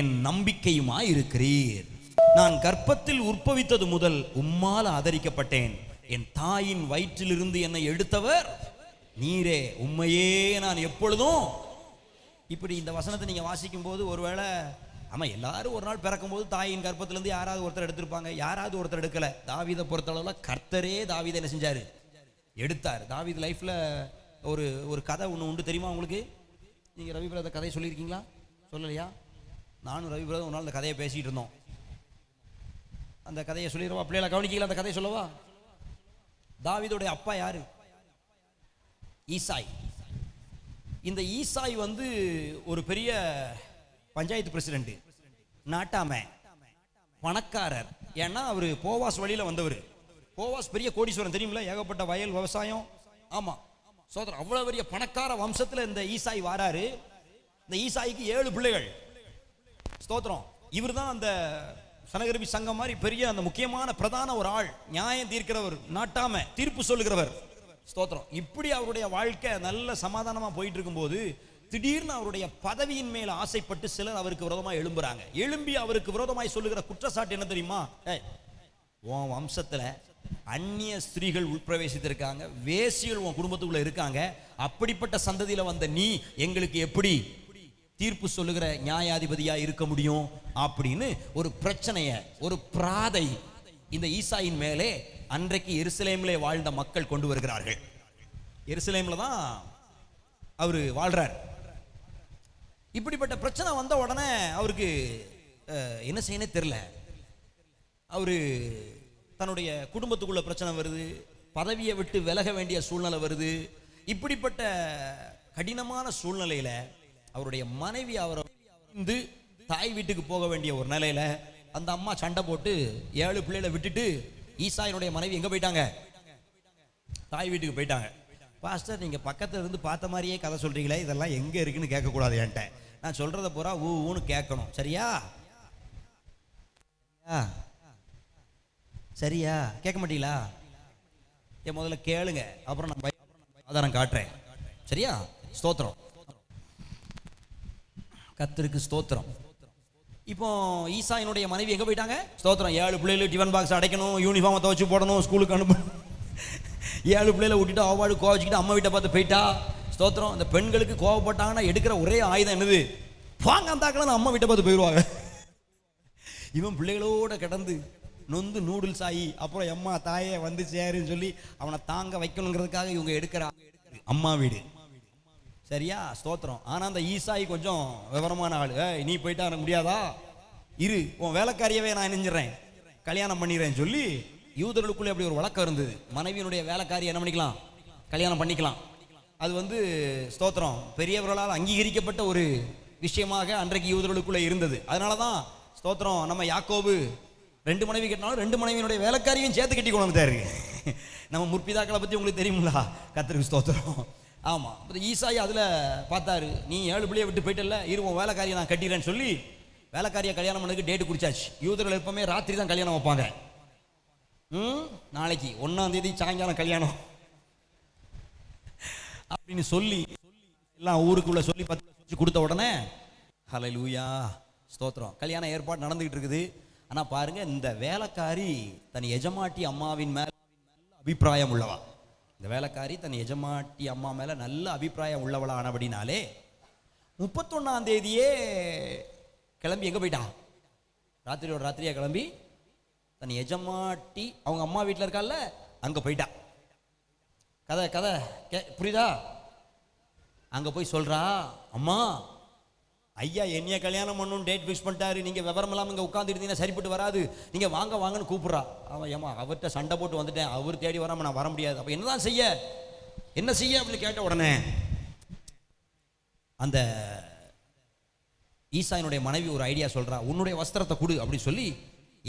என் நம்பிக்கையுமாய் இருக்கிறீர். நான் கர்ப்பத்தில் உற்பவித்தது முதல் உம்மால் ஆதரிக்கப்பட்டேன். என் தாயின் வயிற்றிலிருந்து என்னை எடுத்தவர் நீரே, உம்மையே நான் எப்பொழுதும். இப்படி இந்த வசனத்தை நீங்க வாசிக்கும் போது, ஒருவேளை ஆமா எல்லாரும் ஒரு நாள் பிறக்கும் போது தாயின் கர்ப்பத்திலிருந்து யாராவது ஒருத்தர் எடுத்திருப்பாங்க, யாராவது ஒருத்தர் எடுக்கல. தாவீதை பொறுத்தளவுல கர்த்தரே தாவீதை என்ன செஞ்சாரு? எடுத்தார். தாவீது லைஃப்ல ஒரு கதை ஒன்று உண்டு, தெரியுமா உங்களுக்கு? நீங்க ரவி பிரதர் கதையை சொல்லியிருக்கீங்களா? சொல்லலையா? நானும் ரவி பிரதர் ஒரு நாள் அந்த கதையை பேசிட்டு இருந்தோம். அந்த கதையை சொல்லிடுவா, பிள்ளைகளை கவனிக்கல, அந்த கதையை சொல்லவா? தாவீதுடைய அப்பா யாரு? ஈசாய். இந்த ஈசாய் வந்து ஒரு பெரிய பஞ்சாயத்து பிரசிடென்ட், நாட்டாம, பணக்காரர். ஏன்னா அவர் போவாஸ் வழியில வந்தவர். போவாஸ் பெரிய கோடீஸ்வரன், தெரியுமில்ல, ஏகப்பட்ட வயல், விவசாயம். ஆமா சோதரன், அவ்வளவு பெரிய பணக்கார வம்சத்துல இந்த ஈசாய் வாராரு. இந்த ஈசாய்க்கு 7 பிள்ளைகள். ஸ்தோத்திரம். இவர் தான் அந்த சனகரபி சங்கம் மாதிரி பெரிய அந்த முக்கியமான பிரதான ஒரு ஆள், நியாயம் தீர்க்கிறவர், நாட்டாம தீர்ப்பு சொல்லுகிறவர். ஸ்தோத்திரம். இப்படி அவருடைய வாழ்க்கை நல்ல சமாதானமா போயிட்டு இருக்கும்போது, திடீர்னு அவருடைய பதவியின் மேல ஆசைப்பட்டு சிலர் அவருக்கு விரோதமாக எழும்புறாங்க. எழும்பி அவருக்கு விரோதமாய் சொல்லுகிற குற்றச்சாட்டு என்ன தெரியுமா? உன் வம்சத்துல அந்நிய ஸ்திரீகள் உட்பிரவேசித்திருக்காங்க, வேசிகள் உன் குடும்பத்துக்குள்ள இருக்காங்க, அப்படிப்பட்ட சந்ததியில வந்த நீ எங்களுக்கு எப்படி தீர்ப்பு சொல்லுகிற நியாயாதிபதியா இருக்க முடியும்? அப்படின்னு ஒரு பிரச்சனைய, ஒரு பிராதை இந்த ஈசாயின் மேலே அன்றைக்கு எருசலேமிலே வாழ்ந்த மக்கள் கொண்டு வருகிறார்கள். எருசலேம்ல தான் அவரு வாழ்றார். இப்படிப்பட்ட பிரச்சனை வந்த உடனே அவருக்கு என்ன செய்யணும் தெரியல. அவரு தன்னுடைய குடும்பத்துக்குள்ள பிரச்சனை வருது, பதவியை விட்டு விலக வேண்டிய சூழ்நிலை வருது. இப்படிப்பட்ட கடினமான சூழ்நிலையில அவருடைய மனைவி அவரை தாய் வீட்டுக்கு போக வேண்டிய ஒரு நிலையில அந்த அம்மா சண்டை போட்டு 7 பிள்ளைகளை விட்டுட்டு ஈசாயினுடைய மனைவி எங்க போயிட்டாங்க? தாய் வீட்டுக்கு போயிட்டாங்க. பாஸ்டர், நீங்க பக்கத்துல இருந்து பார்த்த மாதிரியே கதை சொல்றீங்களே, இதெல்லாம் எங்க இருக்குன்னு கேட்க கூடாது என்கிட்ட. நான் சொல்றத பூரா ஊன்னு கேட்கணும், சரியா? சரியா? கேட்க மாட்டீங்களா? முதல்ல கேளுங்க, அப்புறம் நான் ஆதாரம் காட்டுறேன், சரியா? ஸ்தோத்திரம். கர்த்தருக்கு ஸ்தோத்திரம். இப்போ ஈசாயினுடைய மனைவி எங்க போயிட்டாங்க? ஸ்தோத்திரம். 7 பிள்ளைகள் டிஃபன் பாக்ஸ் அடைக்கணும், யூனிஃபார்மை துவச்சு போடணும், ஸ்கூலுக்கு அனுப்பணும். 7 பிள்ளைகளை விட்டுட்டு அவாடு கோவச்சுக்கிட்டு அம்மா வீட்டை பார்த்து போயிட்டா. ஸ்தோத்திரம். அந்த பெண்களுக்கு கோவப்பட்டாங்கன்னா எடுக்கிற ஒரே ஆயுதம் என்னது? வாங்க அந்தாக்கலாம், அம்மா வீட்டை பார்த்து போயிடுவாங்க. இவன் பிள்ளைகளோட கிடந்து நொந்து நூடுல்ஸ் ஆகி அப்புறம் அம்மா தாயே வந்து சேருன்னு சொல்லி அவனை தாங்க வைக்கணுங்கிறதுக்காக இவங்க எடுக்கிற அம்மா வீடு, சரியா? ஸ்தோத்திரம். ஆனா அந்த ஈசாய் கொஞ்சம் விவரமான ஆளு. நீ போயிட்டா எனக்கு முடியாதா, இரு, உன் வேலைக்காரியவே நான் நினைஞ்சிடறேன், கல்யாணம் பண்ணிடுறேன்னு சொல்லி யூதர்களுக்குள்ளே அப்படி ஒரு வழக்கம் இருந்தது. மனைவியினுடைய வேலைக்காரி என்ன பண்ணிக்கலாம், கல்யாணம் பண்ணிக்கலாம். அது வந்து ஸ்தோத்திரம் பெரியவர்களால் அங்கீகரிக்கப்பட்ட ஒரு விஷயமாக அன்றைக்கு யூதர்களுக்குள்ளே இருந்தது. அதனால தான் ஸ்தோத்திரம் நம்ம யாக்கோபு 2 மனைவி கட்டினாலும் 2 மனைவியினுடைய வேலைக்காரியும் சேர்த்து கட்டி கொண்டு வந்துட்டாரு. நம்ம முற்பிதாக்களை பற்றி உங்களுக்கு தெரியுங்களா? கர்த்தருக்கு ஸ்தோத்திரம். ஆமாம், ஈசாய் அதில் பார்த்தாரு, நீ 7 பிள்ளையை விட்டு போயிட்டல, இருவோம் வேலைக்காரியை நான் கட்டிடுறேன்னு சொல்லி வேலைக்காரியை கல்யாணம் பண்ணதுக்கு டேட்டு குறிச்சாச்சு. யூதர்கள் எப்பவுமே ராத்திரி தான் கல்யாணம் வைப்பாங்க. நாளைக்கு 1ஆம் தேதி சாயங்காலம் கல்யாணம் அப்படின்னு சொல்லி எல்லாம் ஊருக்குள்ள சொல்லி 10 கொடுத்த உடனே ஹல்லேலூயா ஸ்தோத்திரம் கல்யாணம் ஏற்பாடு நடந்துகிட்டு இருக்குது. ஆனா பாருங்க, இந்த வேலைக்காரி தன் எஜமாட்டி அம்மாவின் மேல அபிப்பிராயம் உள்ளவா. இந்த வேலைக்காரி தன் எஜமாட்டி அம்மா மேல நல்ல அபிப்பிராயம் உள்ளவளா ஆனபடினாலே 31ஆம் தேதியே கிளம்பி எங்க போயிட்டா, ராத்திரியோட ராத்திரியா கிளம்பி தன் எஜமாட்டி அவங்க அம்மா வீட்டில் இருக்கால அங்க போயிட்டா. கதை கதை புரியுதா? அங்க போய் சொல்றா, அம்மா ஐயா என்னைய கல்யாணம் பண்ணணும் டேட் ஃபிக்ஸ் பண்ணிட்டாரு, நீங்க விவரம் இல்லாமல் இங்கே உட்காந்துருந்தீங்கன்னா சரிப்பட்டு வராது, நீங்க வாங்க வாங்கன்னு கூப்பிட்றா. அவன் ஏமா அவர்கிட்ட சண்டை போட்டு வந்துட்டேன், அவர் தேடி வராமல் நான் வர முடியாது, அப்போ என்னதான் செய்ய என்ன செய்ய அப்படின்னு கேட்ட உடனே அந்த ஈசாயினுடைய மனைவி ஒரு ஐடியா சொல்றா, உன்னுடைய வஸ்திரத்தை கொடு அப்படின்னு சொல்லி,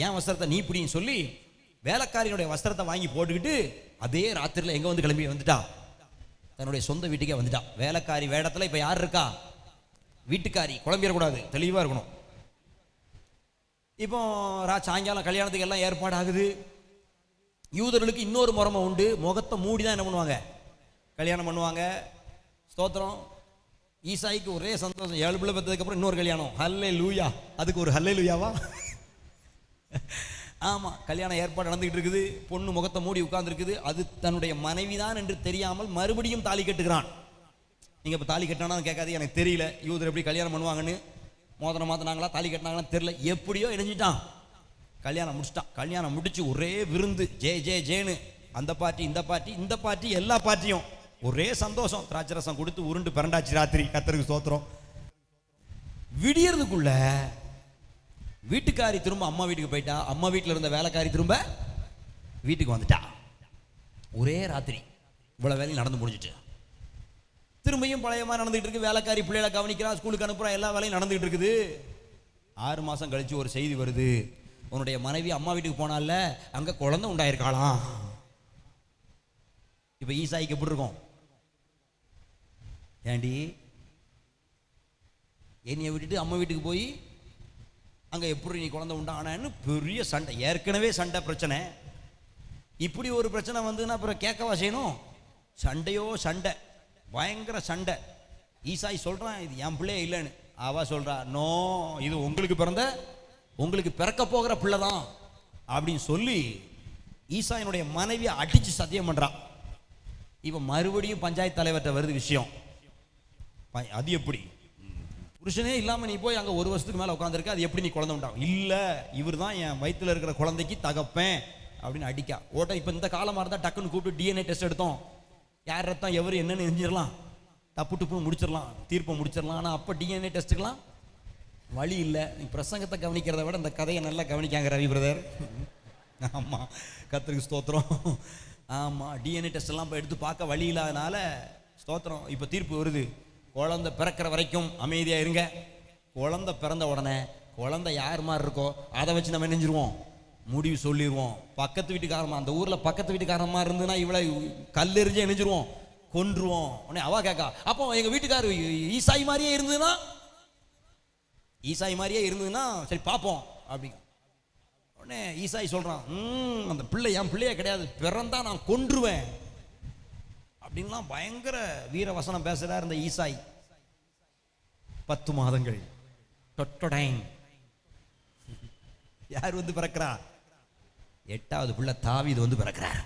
ஏன் வஸ்திரத்தை நீ பிடின்னு சொல்லி வேலைக்காரியினுடைய வஸ்திரத்தை வாங்கி போட்டுக்கிட்டு அதே ராத்திரியில் எங்க வந்து கிளம்பி வந்துட்டா, தன்னுடைய சொந்த வீட்டுக்கே வந்துட்டா. வேலைக்காரி வேடத்துல இப்ப யார் இருக்கா, வீட்டுக்காரி. குழம்பிடக்கூடாது, தெளிவா இருக்கணும். இப்போ சாயங்காலம் கல்யாணத்துக்கு எல்லாம் ஏற்பாடு ஆகுது. யூதர்களுக்கு இன்னொரு முறைமை உண்டு, முகத்தை மூடி தான் என்ன பண்ணுவாங்க, கல்யாணம் பண்ணுவாங்க. ஸ்தோத்திரம். ஈசாய்க்கு ஒரே சந்தோஷம், 7 பிள்ளை பெற்றதுக்கு அப்புறம் இன்னொரு கல்யாணம். ஹல்லேலூயா. அதுக்கு ஒரு ஹல்லேலூயாவா? ஆமா, கல்யாணம் ஏற்பாடு நடந்துகிட்டு இருக்குது. பொண்ணு முகத்தை மூடி உட்கார்ந்து இருக்குது. அது தன்னுடைய மனைவிதான் என்று தெரியாமல் மறுபடியும் தாலி கட்டுகிறான். நீங்க இப்ப தாலி கட்டினா கேட்காது, எனக்கு தெரியல யூதர் எப்படி கல்யாணம் பண்ணுவாங்கன்னு. மோதிரம் மாத்தினாங்களா தாலி கட்டினாங்களா தெரியல, எப்படியோ இணைஞ்சிட்டான், கல்யாணம் முடிச்சிட்டான். கல்யாணம் முடிச்சு ஒரே விருந்து, ஜே ஜே ஜேனு, அந்த பார்ட்டி இந்த பார்ட்டி இந்த பார்ட்டி எல்லா பார்ட்டியும் ஒரே சந்தோஷம். திராட்சரசம் கொடுத்து உருண்டு பிறண்டாச்சு ராத்திரி. கர்த்தருக்கு ஸ்தோத்திரம். விடியறதுக்குள்ள வீட்டுக்காரி திரும்ப அம்மா வீட்டுக்கு போயிட்டா, அம்மா வீட்டில் இருந்த வேலைக்காரி திரும்ப வீட்டுக்கு வந்துட்டா. ஒரே ராத்திரி இவ்வளவு வேலையும் நடந்து முடிஞ்சிட்டு திரும்பியும் பழையமா நடந்துகிட்டு இருக்கு. வேலைக்காரி பிள்ளைகளை கவனிக்கிறா, ஸ்கூலுக்கு அனுப்புறா, எல்லா வேலையும் நடந்துகிட்டு இருக்குது. 6 மாசம் கழிச்சு ஒரு செய்தி வருது, உன்னுடைய மனைவி அம்மா வீட்டுக்கு போனால அங்க குழந்தை உண்டாயிருக்காளாம். இப்ப ஈசாய்க்கு எப்படி இருக்கும், ஏண்டி என்னைய விட்டுட்டு அம்மா வீட்டுக்கு போய் அங்க எப்படி நீ குழந்தை உண்டானு பெரிய சண்டை. ஏற்கனவே சண்டை பிரச்சனை, இப்படி ஒரு பிரச்சனை வந்துன்னா அப்புறம் கேட்கவா செய்யணும். சண்டையோ சண்டை, பயங்கர சண்டை. ஈசாய் சொல்றான், இது என் பிள்ளையே இல்லைன்னு. அவ சொல்றா, நோ, இது உங்களுக்கு பிறக்க போகிற பிள்ளைதான் அப்படின்னு சொல்லி ஈசாயினுடைய மனைவியை அடிச்சு சத்தியம் பண்றான். இப்ப மறுபடியும் பஞ்சாயத்து தலைவர்கிட்ட வருது விஷயம். அது எப்படி, புருஷனே இல்லாம நீ போய் அங்க 1 வருஷத்துக்கு மேல உட்காந்துருக்க, அது எப்படி நீ குழந்தை உண்டாகும்? இல்ல, இவர் தான் என் வயிற்றுல இருக்கிற குழந்தைக்கு தகப்பேன் அப்படின்னு அடிக்கா. ஓட்ட இப்ப இந்த காலமா இருந்தா டக்குன்னு கூப்பிட்டு டிஎன்ஏ டெஸ்ட் எடுத்தோம், யார் ரத்தம் எவரு என்னன்னு தெரிஞ்சிடலாம், தப்பு டுப்புன்னு முடிச்சிடலாம், தீர்ப்பை முடிச்சிடலாம். ஆனா அப்ப டிஎன்ஏ டெஸ்ட்டுக்கலாம் வழி இல்லை. நீ பிரசங்கத்தை கவனிக்கிறத விட இந்த கதையை நல்லா கவனிக்காங்க ரவி பிரதர். ஆமா, கர்த்தருக்கு ஸ்தோத்திரம். ஆமா, டிஎன்ஏ டெஸ்ட் எல்லாம் எடுத்து பார்க்க வழி இல்லாதனால ஸ்தோத்திரம் இப்ப தீர்ப்பு வருது, குழந்தை பிறக்கிற வரைக்கும் அமைதியா இருங்க. குழந்தை பிறந்த உடனே குழந்தை யார் மாதிரி இருக்கோ அதை வச்சு நம்ம நினைஞ்சிருவோம், முடிவு சொல்லிடுவோம். பக்கத்து வீட்டுக்காரமா, அந்த ஊர்ல பக்கத்து வீட்டுக்காரமா இருந்துன்னா இவ்வளவு கல்லெறிஞ்சு நினைஞ்சிருவோம், கொன்றுவோம். உடனே அவ கேட்கா, அப்போ எங்க வீட்டுக்காரர் ஈசாய் மாதிரியே இருந்ததுன்னா சரி பார்ப்போம் அப்படி. உடனே ஈசாய் சொல்றான், அந்த பிள்ளை என் பிள்ளையே கிடையாது, பிறந்தா நான் கொன்றுவேன் அப்படின்லாம் பயங்கர வீர வசனம் பேசுறார் இந்த ஈசாய். 10 மாதங்கள் தொட்டடைங் யார் வந்து பிறக்கிறா, 8வது பிள்ளை தாவீது வந்து பிறக்கிறார்.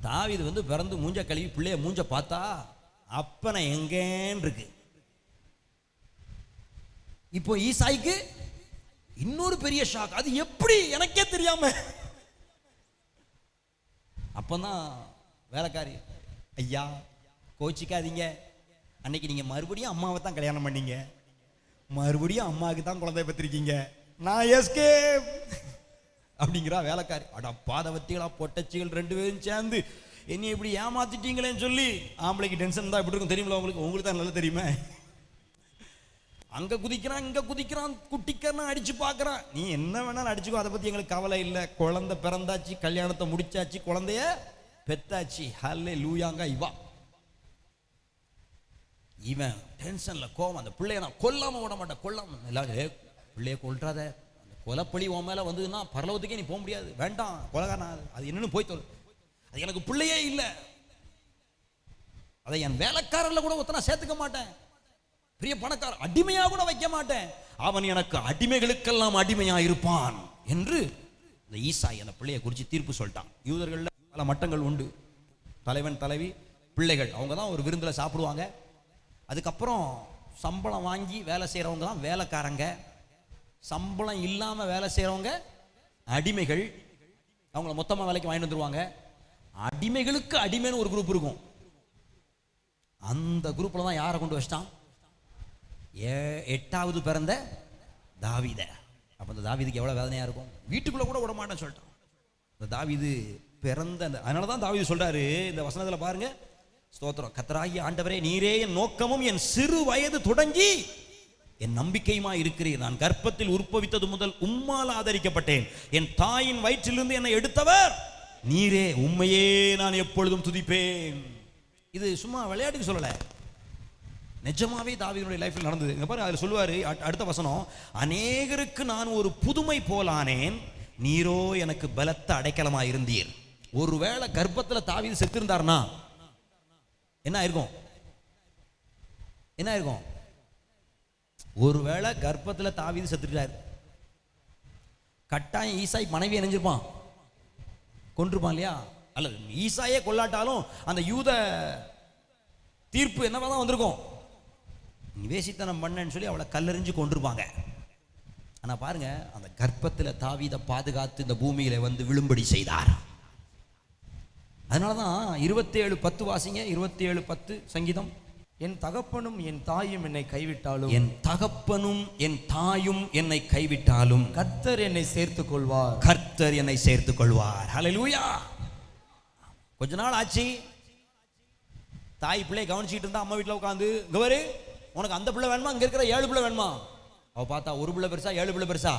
தாவீது வந்து பிறந்து மூஞ்ச கழுவி பிள்ளைய மூஞ்ச பார்த்தா அப்பனை எங்கேன்னு இருக்கு. இப்போ ஈசாய்க்கு இன்னொரு பெரிய ஷாக், அது எப்படி எனக்கே தெரியாம. அப்பதான் வேலைக்காரி, ஐயா கோச்சிக்காதீங்க, அன்னைக்கு நீங்க மறுபடியும் அம்மாவை தான் கல்யாணம் பண்ணீங்க, மறுபடியும் அம்மாவுக்கு தான் குழந்தை பெற்றிருக்கீங்க, நான் எஸ்கேப். அப்படிங்கிறா வேலைக்காரி. அடா பாதவத்திகளா பொட்டச்சிகள் 2 பேரும் சேர்ந்து என்னை இப்படி ஏமாத்திட்டீங்களேன்னு சொல்லி. ஆம்பளைக்கு டென்ஷன் தான் இப்படி இருக்கும் தெரியுமில்ல உங்களுக்கு தான் நல்லா தெரியுமே. அங்க குதிக்கிறான் இங்க குதிக்கிறான், குட்டிக்கறனா அடிச்சு பார்க்கறான். நீ என்ன வேணாலும் அடிச்சுக்கோ, அதை பத்தி எங்களுக்கு கவலை இல்லை. குழந்தை பிறந்தாச்சு, கல்யாணத்தை முடிச்சாச்சு, குழந்தைய பெத்தாச்சு. ஹல்லேலூயாங்க. இவன் டென்ஷன்ல கோவம், அந்த பிள்ளைய நான் கொல்லாம விட மாட்டேன், கொல்லாம எல்லாரும் பிள்ளைய கொல்றாத, அந்த கொலைப்பழி உன் மேல வந்ததுன்னா பரலோகத்துக்கே நீ போக முடியாது, வேண்டாம் கொலகாரனா அது என்னன்னு போய் தொல். அது எனக்கு பிள்ளையே இல்லை, அதை என் வேலைக்காரர்ல கூட ஒத்தனா சேர்த்துக்க மாட்டேன், பெரிய பணக்கார அடிமையா கூட வைக்க மாட்டேன், அவன் எனக்கு அடிமைகளுக்கெல்லாம் அடிமையா இருப்பான் என்று இந்த ஈசாய் அந்த பிள்ளையை குறித்து தீர்ப்பு சொல்லிட்டான். யூதர்கள்ல பல மட்டங்கள் உண்டு. தலைவன் தலைவி பிள்ளைகள் அவங்க தான் ஒரு விருந்தில் சாப்பிடுவாங்க. அதுக்கப்புறம் சம்பளம் வாங்கி வேலை செய்கிறவங்க தான் வேலைக்காரங்க. சம்பளம் இல்லாமல் வேலை செய்கிறவங்க அடிமைகள். அவங்கள மொத்தமாக வேலைக்கு வாங்கிட்டு வந்துருவாங்க. அடிமைகளுக்கு அடிமைன்னு ஒரு குரூப் இருக்கும். அந்த குரூப்பில் தான் யாரை கொண்டு வச்சிட்டான்? 8வது பிறந்த தாவீத. அப்போ இந்த தாவீதுக்கு எவ்வளோ வேதனையாக இருக்கும். வீட்டுக்குள்ளே கூட விட மாட்டேன்னு சொல்லிட்டான். இந்த தாவீது பிறந்த அதனால தான் தாவீது சொல்கிறாரு இந்த வசனத்தில் பாருங்க. ஸ்தோத்திரம். கர்த்தராகிய ஆண்டவரே, நீரே என் நோக்கமும் என் சிறு வயது தொடங்கி என் நம்பிக்கையுமா இருக்கிறீர். நான் கர்ப்பத்தில் உற்பவித்தது முதல் உம்மால் ஆதரிக்கப்பட்டேன். என் தாயின் வயிற்றிலிருந்து என்னை எடுத்தவர் நீரே. உம்மையே நான் எப்பொழுதும் துதிப்பேன். இது சும்மா விளையாட்டுக்கு சொல்லலை, நிஜமாவே தாவீதுடைய லைஃப்பில் நடந்தது. இங்க பாருங்க, அதில் சொல்லுவார் அடுத்த வசனம், அநேகருக்கு நான் ஒரு புதுமை போலானேன், நீரோ எனக்கு பலத்த அடைக்கலமாக இருந்தீர். ஒருவேளை கர்ப்பத்தில் தாவீது செத்திருந்தார்னா என்ன இருக்கும்? என்ன இருக்கும்? ஒருவேளை கர்ப்பத்தில் தாவீது செத்துட்டார், கட்டாயம் ஈசாய் மனைவி இணைஞ்சிருப்பான், கொண்டிருப்பான் இல்லையா? அல்லது ஈசாயே கொல்லாட்டாலும் அந்த யூத தீர்ப்பு என்னவா தான் வந்திருக்கும், நிவேசித்தனம் பண்ணன்னு சொல்லி அவளை கல்லெறிஞ்சு கொண்டிருப்பாங்க. ஆனால் பாருங்க, அந்த கர்ப்பத்தில் தாவீதை பாதுகாத்து இந்த பூமியில வந்து விழும்படி செய்தார். அதனால தான் 27:10 வாசிங்க. 27:10 சங்கீதம். என் தகப்பனும் என் தாயும் என்னை கைவிட்டாலும், என் தகப்பனும் என் தாயும் என்னை கைவிட்டாலும் கர்த்தர் என்னை சேர்த்துக் கொள்வார். கர்த்தர் என்னை சேர்த்துக் கொள்வார். ஹல்லேலூயா. கொஞ்ச நாள் ஆச்சு, தாய் பிள்ளையை கவனிச்சுட்டு இருந்தா அம்மா வீட்டில் உட்காந்து, கவரு உனக்கு அந்த பிள்ளை வேணுமா, இங்க இருக்கிற 7 பிள்ளை வேணுமா? அவ பார்த்தா ஒரு பிள்ளை பெருசா 7 பிள்ளை பெருசா?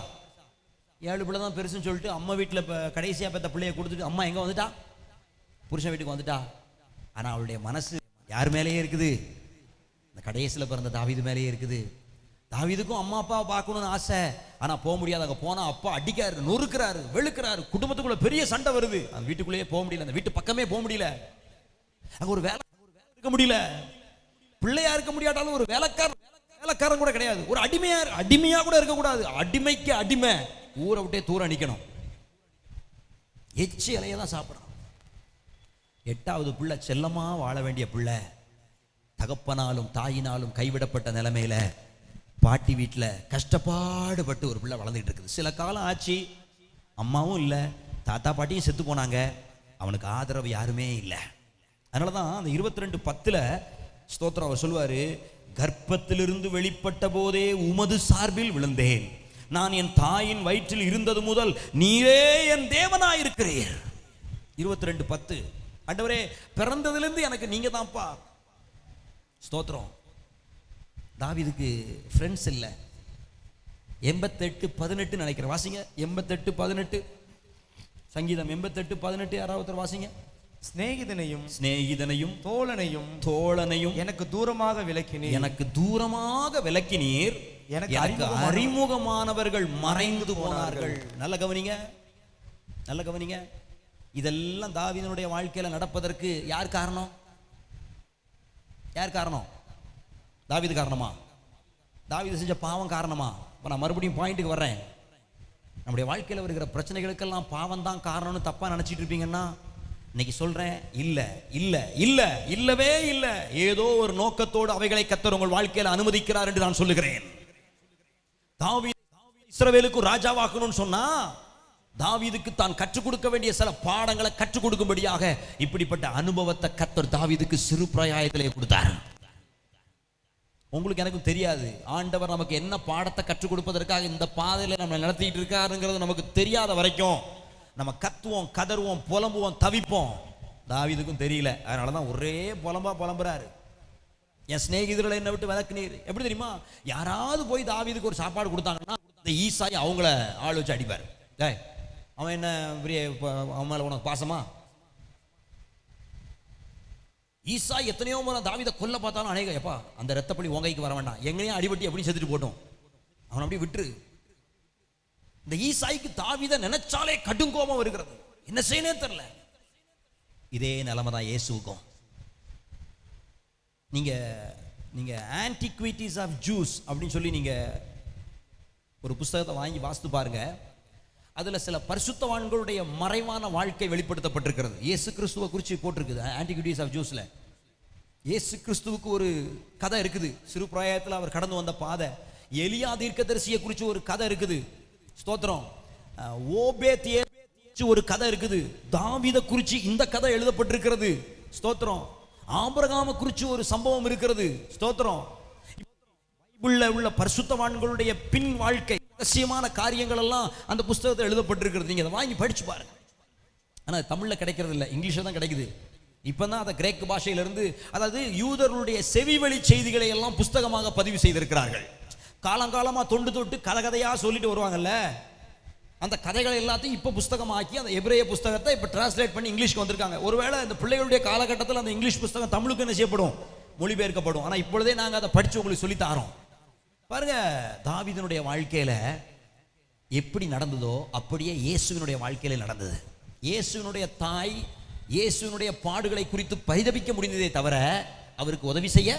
7 பிள்ளை தான் பெருசுன்னு சொல்லிட்டு அம்மா வீட்டில் கடைசியாக பெற்ற பிள்ளையை கொடுத்துட்டு அம்மா எங்கே வந்துட்டா? புருஷன் வீட்டுக்கு வந்துட்டா. ஆனால் அவளுடைய மனசு யார் மேலேயே இருக்குது? இந்த கடைசியில் பிறந்த தாவீது மேலேயே இருக்குது. தாவீதுக்கும் அம்மா அப்பாவை பார்க்கணும்னு ஆசை, ஆனால் போக முடியாது. அங்கே போனால் அப்பா அடிக்காரு, நொறுக்கிறாரு, வெளுக்கிறாரு, குடும்பத்துக்குள்ள பெரிய சண்டை வருது. அந்த வீட்டுக்குள்ளேயே போக முடியல, அந்த வீட்டு பக்கமே போக முடியல. அங்கே ஒரு வேலை இருக்க முடியல, பிள்ளையா இருக்க முடியாட்டாலும் ஒரு வேலைக்காரன் கூட கிடையாது, ஒரு அடிமையா கூட இருக்கக்கூடாது. அடிமைக்கு அடிமை, ஊரை விட்டே தூரம் நிற்கணும், எச்சி இலையை தான் சாப்பிடணும். 8வது பிள்ளை செல்லமா வாழ வேண்டிய பிள்ளை, தகப்பனாலும் தாயினாலும் கைவிடப்பட்ட நிலைமையில பாட்டி வீட்டில் கஷ்டப்பாடுபட்டு ஒரு பிள்ளை வளர்ந்துட்டு இருக்குது. சில காலம் ஆச்சு, அம்மாவும் இல்லை, தாத்தா பாட்டியும் செத்து போனாங்க, அவனுக்கு ஆதரவு யாருமே இல்லை. அதனால தான் அந்த 22:10 ஸ்தோத்திரம் அவர் சொல்லுவாரு, கர்ப்பத்திலிருந்து வெளிப்பட்ட போதே உமது சார்பில் விழுந்தேன், நான் என் தாயின் வயிற்றில் இருந்தது முதல் நீரே என் தேவனாயிருக்கிறீர். 22:10. ஆண்டவரே, பிறந்ததிலிருந்து எனக்கு நீங்க தான்ப்பா. ஸ்தோத்திரம். தாவீதுக்கு ஃப்ரெண்ட்ஸ் இல்லை. 88:18 நினைக்கிறேன், வாசிங்க. 88:18 சங்கீதம். 88:18 யாராவது வாசிங்க. சிநேகிதனையும் தோழனையும் எனக்கு தூரமாக விலக்கினீர், எனக்கு அறிமுகமானவர்கள் மறைந்து போனார்கள். நல்ல கவனிங்க. இதெல்லாம் தாவீதுனுடைய வாழ்க்கையில நடப்பதற்கு யார் காரணம்? தாவீது காரணமா? தாவீது செஞ்ச பாவம் காரணமா? இப்போ நான் மறுபடியும் பாயிண்ட்டுக்கு வர்றேன். நம்முடைய வாழ்க்கையில் வருகிற பிரச்சனைகளுக்கெல்லாம் பாவம் தான் காரணம்னு தப்பா நினைச்சிட்டு இருப்பீங்கன்னா, இன்னைக்கு சொல்றேன், இல்லவே இல்லை. ஏதோ ஒரு நோக்கத்தோடு அவைகளை கர்த்தர் உங்கள் வாழ்க்கையில் அனுமதிக்கிறார் என்று நான் சொல்லுகிறேன். தாவீது இஸ்ரவேலுக்கு ராஜாவாக்கணும்னு சொன்னா, தாவீதுக்கு தான் கற்றுக் கொடுக்க வேண்டிய சில பாடங்களை கற்றுக் கொடுக்கும்படியாக இப்படிப்பட்ட அனுபவத்தை கர்த்தர் தாவீதுக்கு சிறு பிராயத்திலே கொடுத்தார். உங்களுக்கு எனக்கும் தெரியாது. ஆண்டவர் நமக்கு என்ன பாடத்தை கற்றுக் கொடுப்பதற்காக இந்த பாதையில் நம்ம நடத்திட்டு இருக்காருங்கிறது நமக்கு தெரியாத வரைக்கும் நம்ம கத்துவோம், கதறுவோம், புலம்புவோம், தவிப்போம். தாவீதுக்கும் தெரியல, அதனால தான் ஒரே புலம்புறாரு. என் சிநேகிதர்களை என்ன விட்டு விளக்குனீர். எப்படி தெரியுமா? யாராவது போய் தாவீதுக்கு ஒரு சாப்பாடு கொடுத்தாங்கன்னா இந்த ஈசாய் அவங்கள ஆள் வச்சு அடிப்பார். டேய், அவன் என்ன பெரிய, அவன் மேலே உனக்கு பாசமா? ஈசாய் எத்தனையோ முறை தாவீதை கொல்ல பார்த்தாலும் அநேக, எப்பா அந்த ரத்தப்படி உங்கைக்கு வர வேண்டாம், எங்கேயும் அடிபட்டி எப்படி செத்துட்டு போட்டோம், அவன் அப்படி விட்டுரு. இந்த ஈசாய்க்கு தாவீதை நினைச்சாலே கடும் கோபம் வருகிறது, என்ன செய்யனே தெரியல. இதே நிலைமை தான் இயேசுவுக்கும். நீங்க ஆன்டிக்விட்டிஸ் ஆஃப் ஜூஸ் அப்படின்னு சொல்லி நீங்க ஒரு புஸ்தகத்தை வாங்கி வாசித்து பாருங்க. அதுல சில பரிசுத்தவான்களுடைய மறைவான வாழ்க்கை வெளிப்படுத்தப்பட்டிருக்கிறது. இயேசு கிறிஸ்துவை குறித்து போட்டிருக்குது ஆன்டிக்விட்டிஸ் ஆஃப் ஜூஸ்ல. இயேசு கிறிஸ்துவுக்கு ஒரு கதை இருக்குது. சிறு பிராயத்தில் அவர் கடந்து வந்த பாதை. எலியா தீர்க்கதரிசியை குறித்து ஒரு கதை இருக்குது. ஸ்தோத்திரம். ஓபேத் ஒரு கதை இருக்குது. தாவீதை குறித்து இந்த கதை எழுதப்பட்டிருக்கிறது. ஸ்தோத்திரம். ஆபிரகாமை குறித்து ஒரு சம்பவம் இருக்கிறது. ஸ்தோத்திரம். பைபிள்ல உள்ள பரிசுத்தவான்களுடைய பின் வாழ்க்கை ரகசியமான காரியங்கள் எல்லாம் அந்த புஸ்தகத்தை எழுதப்பட்டிருக்கிறது. நீங்க அதை வாங்கி படிச்சு பாருங்க. ஆனா தமிழ்ல கிடைக்கிறது இல்லை, இங்கிலீஷ்ல தான் கிடைக்குது. இப்பதான் அதை கிரேக்கு பாஷையிலிருந்து, அதாவது யூதர்களுடைய செவிவழி செய்திகளை எல்லாம் புஸ்தகமாக பதிவு செய்திருக்கிறார்கள். காலங்காலமா தொண்டு தொட்டு கதையா சொல்லிட்டு வருவாங்கல்ல, அந்த கதைகளை எல்லாத்தையும் இப்போ புஸ்தகமாக்கி அந்த எபிரேய புஸ்தகத்தை இப்போ டிரான்ஸ்லேட் பண்ணி இங்கிலீஷ்க்கு வந்திருக்காங்க. ஒருவேளை இந்த பிள்ளைகளுடைய காலகட்டத்தில் அந்த இங்கிலீஷ் புஸ்தகம் தமிழுக்கு என்ன செய்யப்படும், மொழிபெயர்க்கப்படும். ஆனால் இப்பொழுதே நாங்கள் அதை படித்து உங்களுக்கு சொல்லி தாரோம். பாருங்க, தாவீதினுடைய வாழ்க்கையில எப்படி நடந்ததோ அப்படியே இயேசுவினுடைய வாழ்க்கையில நடந்தது. இயேசுவினுடைய தாய் இயேசுவினுடைய பாடுகளை குறித்து பரிதபிக்க முடிந்ததே தவிர அவருக்கு உதவி செய்ய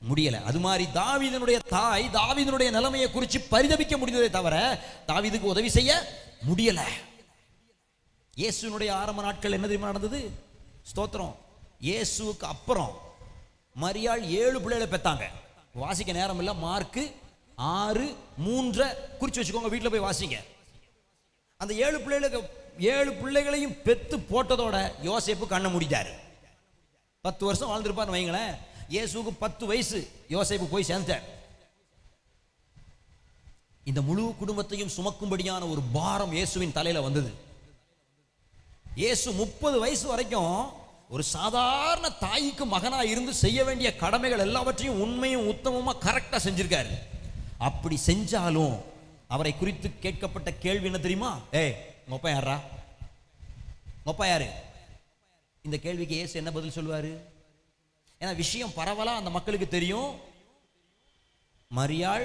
முடியல. அது மாதிரி தாவீதினுடைய தாய் தாவீதினுடைய நிலைமையை குறித்து பரிதபிக்க முடிந்ததே தவிர தாவீதுக்கு உதவி செய்ய முடியல. இயேசுவினுடைய ஆரம்ப நாட்கள் என்ன தெரியுமா நடந்தது? ஸ்தோத்திரம். இயேசுவுக்கு அப்புறம் மரியாள் 7 பிள்ளைகளை பெத்தாங்க. வாசிக்க நேரம் இல்லை. மார்க்கு 6:3 குறிச்சு வச்சுக்கோங்க, வீட்டில் போய் வாசிங்க. அந்த 7 பிள்ளைகளையும் பெத்து போட்டதோட யோசேப்பு கண்ணை மூடிட்டாரு. 10 வருஷம் வாழ்ந்திருப்பார் வைங்களேன். இயேசுக்கு 10 வயசு யோசேப்பு போய் சேர்ந்தார். இந்த முழு குடும்பத்தையும் சுமக்கும்படியான ஒரு பாரம் இயேசுவின் தலையில வந்தது. இயேசு 30 வயசு வரைக்கும் ஒரு சாதாரண தாய்க்கு மகனா இருந்து செய்ய வேண்டிய கடமைகள் எல்லாவற்றையும் உண்மையும் உத்தமமா கரெக்டா செஞ்சிருக்காரு. அப்படி செஞ்சாலும் அவரை குறித்து கேட்கப்பட்ட கேள்வி என்ன தெரியுமா? ஏய், உங்க அப்பா யாரா? உங்க அப்பா யாரு? இந்த கேள்விக்கு இயேசு என்ன பதில் சொல்லுவாரு? ஏன்னா விஷயம் பரவலா அந்த மக்களுக்கு தெரியும். மரியாள்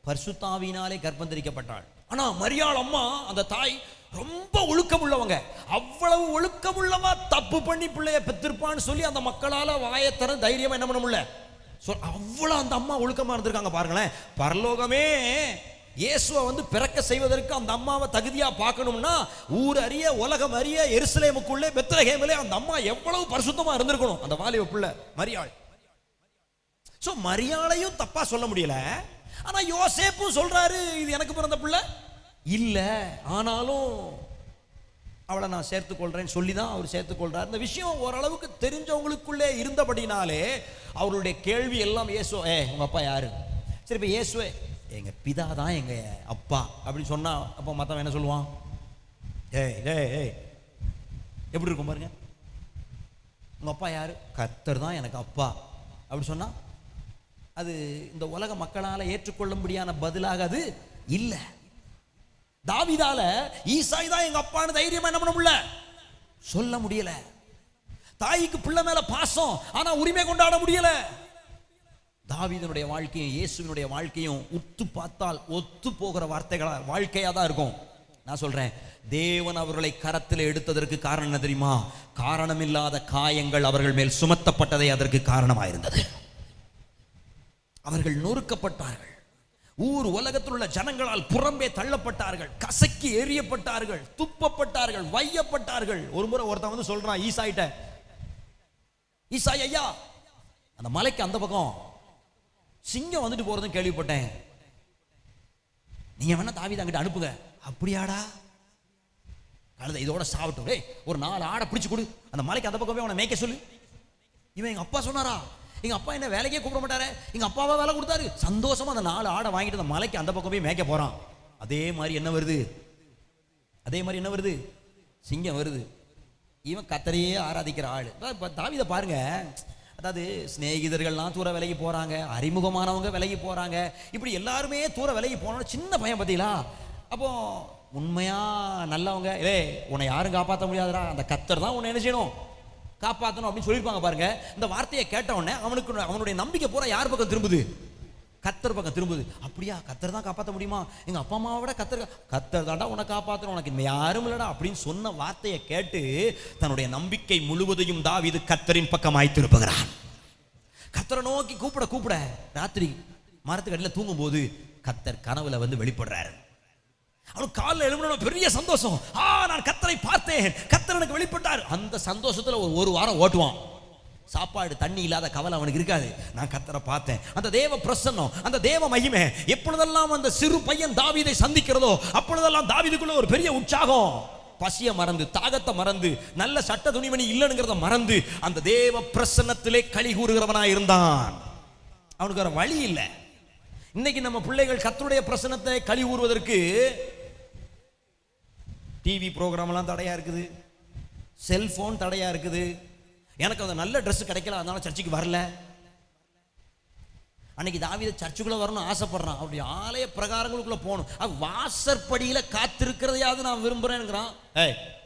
பரிசுத்தாவியினாலே கர்ப்பந்தரிக்கப்பட்டாள். ஆனா மரியாள் அம்மா, அந்த தாய் ரொம்ப ஒழுக்கம் உள்ளவங்க. அவ்வளவு ஒழுக்கம் உள்ளவா தப்பு பண்ணி பிள்ளைய பெற்றிருப்பான்னு சொல்லி அந்த மக்களால வாயத்தர தைரியமா என்ன பண்ண முடியல. அவ்வளவு அந்த அம்மா ஒழுக்கமா இருந்திருக்காங்க பாருங்களேன். பரலோகமே இயேசுவை பிறக்க செய்வதற்கு அந்த அம்மாவை தகுதியா பார்க்கணும்னா ஊர் அறிய உலகம் அறிய எருசலேமுக்குள்ளே பெத்லகேமிலே அந்த அம்மா எவ்வளவு பரிசுத்தமா இருந்திருக்கணும், அந்த வாலிப பிள்ளை மரியாள். சோ மரியாளையும் தப்பா சொல்ல முடியல. ஆனா யோசேப்பும் சொல்றாரு, இது எனக்கு பிறந்த பிள்ளை இல்ல, ஆனாலும் அவளை நான் சேர்த்துக் கொள்றேன்னு சொல்லிதான் அவர் சேர்த்துக் கொள்றாரு. இந்த விஷயம் ஓரளவுக்கு தெரிஞ்சவங்களுக்குள்ளே இருந்தபடினாலே அவருடைய கேள்வி எல்லாம் இயேசு, உங்க அப்பா யாரு? சரி, இப்ப இயேசுவே எங்க பிதா தான் எங்க அப்பா அப்படின்னு சொன்னா அப்ப மத்தவன் என்ன சொல்லுவான்? ஏய் எப்படி இருக்கும் பாருங்க. உங்க அப்பா யாரு? கர்த்தர் தான் எனக்கு அப்பா அப்படி சொன்னா அது இந்த உலக மக்களால ஏற்றுக்கொள்ளும்படியான பதிலாக அது இல்ல. தாவீதால ஈசாய் தான் எங்க அப்பான்னு தைரியமா என்ன பண்ண முடியல, சொல்ல முடியல. தாய்க்கு பிள்ளை மேல பாசம், ஆனா உரிமை கொண்டாட முடியல. தாவீதினுடைய வாழ்க்கையும் இயேசுவினுடைய வாழ்க்கையும் உத்து பார்த்தால் ஒத்து போகிற வார்த்தைகளா வாழ்க்கையா தான் இருக்கும். நான் சொல்றேன், தேவன் அவர்களை கரத்தில் எடுத்ததற்கு காரணம் என்ன தெரியுமா? காரணமில்லாத காயங்கள் அவர்கள் மேல் சுமத்தப்பட்டதே அதற்கு காரணமாயிருந்தது. அவர்கள் நொறுக்கப்பட்டார்கள், ஊர் உலகத்தில் உள்ள ஜனங்களால் புறம்பே தள்ளப்பட்டார்கள், கசக்கி எறியப்பட்டார்கள், துப்பப்பட்டார்கள், வையப்பட்டார்கள். ஒரு முறை ஒருத்தன் சொல்றான் ஈசாயிட்ட, ஈசாய் ஐயா, அந்த மலைக்கு அந்த பக்கம் சிங்கம் வந்துட்டு போறதுன்னு கேள்விப்பட்டேன், நீங்க வேணா தாவீதை அங்கிட்ட அனுப்புங்க. அப்படியாடா? கழுதை இதோட சாப்பிட்டு ஒரு 4 ஆடை பிடிச்சு கொடு, அந்த மலைக்கு அந்த பக்கமே அவனை மேய்க்க சொல்லு. இவன் எங்க அப்பா சொன்னாரா? எங்க அப்பா என்ன வேலைக்கே கூப்பிட மாட்டாரு, எங்க அப்பாவா வேலை கொடுத்தாரு. சந்தோஷமா அந்த 4 ஆடை வாங்கிட்டு அந்த மலைக்கு அந்த பக்கம் போய் மேய்க்க போறான். அதே மாதிரி என்ன வருது? சிங்கம் வருது. இவன் கர்த்தரையே ஆராதிக்கிற ஆளு. தாவீதை பாருங்க, அதாவது சிநேகிதர்கள்லாம் தூர விலகி போறாங்க, அறிமுகமானவங்க விலகி போறாங்க, இப்படி எல்லாருமே தூர விலகி போனோம். சின்ன பையன் பார்த்தீங்களா? அப்போ உண்மையா நல்லவங்க, உன்னை யாரும் காப்பாற்ற முடியாதுடா, அந்த கர்த்தர் தான் உன்னை என்ன செய்யணும், காப்பாற்றணும் அப்படின்னு சொல்லியிருப்பாங்க பாருங்க. இந்த வார்த்தையை கேட்ட உடனே அவனுடைய நம்பிக்கை பூரா யார் பக்கம் திரும்புது? கர்த்தர் பக்கம் திரும்புது. அப்படியா, கர்த்தர் தான் காப்பாற்ற முடியுமா? எங்க அப்பா அம்மாவை விட கர்த்தர் தாண்டா உன்னை காப்பாற்றணும், உனக்கு யாரும் இல்லடா அப்படின்னு சொன்ன வார்த்தையை கேட்டு தன்னுடைய நம்பிக்கை முழுவதையும் தாவீது கர்த்தரின் பக்கமாய் திருப்புகிறான். கர்த்தரை நோக்கி கூப்பிட ராத்திரி மரத்துக்கு அடியில் தூங்கும் போது கர்த்தர் கனவுல வந்து வெளிப்படுறாரு. அவனுக்கு காலைல எழும்புன பெரிய சந்தோஷம். நான் கர்த்தரை பார்த்தேன், கர்த்தர் எனக்கு வெளிப்பட்டார். அந்த சந்தோஷத்துல ஒரு வாரம் ஓட்டுவான். சாப்பாடு தண்ணி இல்லாத கவலை அவனுக்கு இருக்காது. நான் கர்த்தரை பார்த்தேன். அந்த தேவ பிரசன்னம், அந்த தேவ மகிமை எப்பொழுதெல்லாம் அந்த சிறு பையன் தாவீதை சந்திக்கிறதோ அப்பொழுதெல்லாம் தாவீதுக்குள்ள ஒரு பெரிய உற்சாகம். பசிய மறந்து, தாகத்தை மறந்து, நல்ல சட்ட துணிமணி இல்லைங்கிறத மறந்து அந்த தேவ பிரசன்னத்திலே களி கூறுகிறவனாய் இருந்தான். அவனுக்கு ஒரு வழி இல்லை. இன்னைக்கு நம்ம பிள்ளைகள் கர்த்தருடைய பிரசன்னத்தை களி கூறுவதற்கு டிவி ப்ரோக்ராம் எல்லாம் தடையா இருக்குது, செல்போன் தடையா இருக்குது. எனக்கு அந்த நல்ல ட்ரெஸ் கிடைக்கல, அதனால சர்ச்சுக்கு வரல. அன்னைக்கு தாவீது சர்ச்சுக்குள்ள வரணும் ஆசைப்படுறான். அவருடைய ஆலய பிரகாரங்களுக்குள்ள போகணும். வாசற்படியில காத்திருக்கிறதையாவது நான் விரும்புறேன்ங்கிறான்.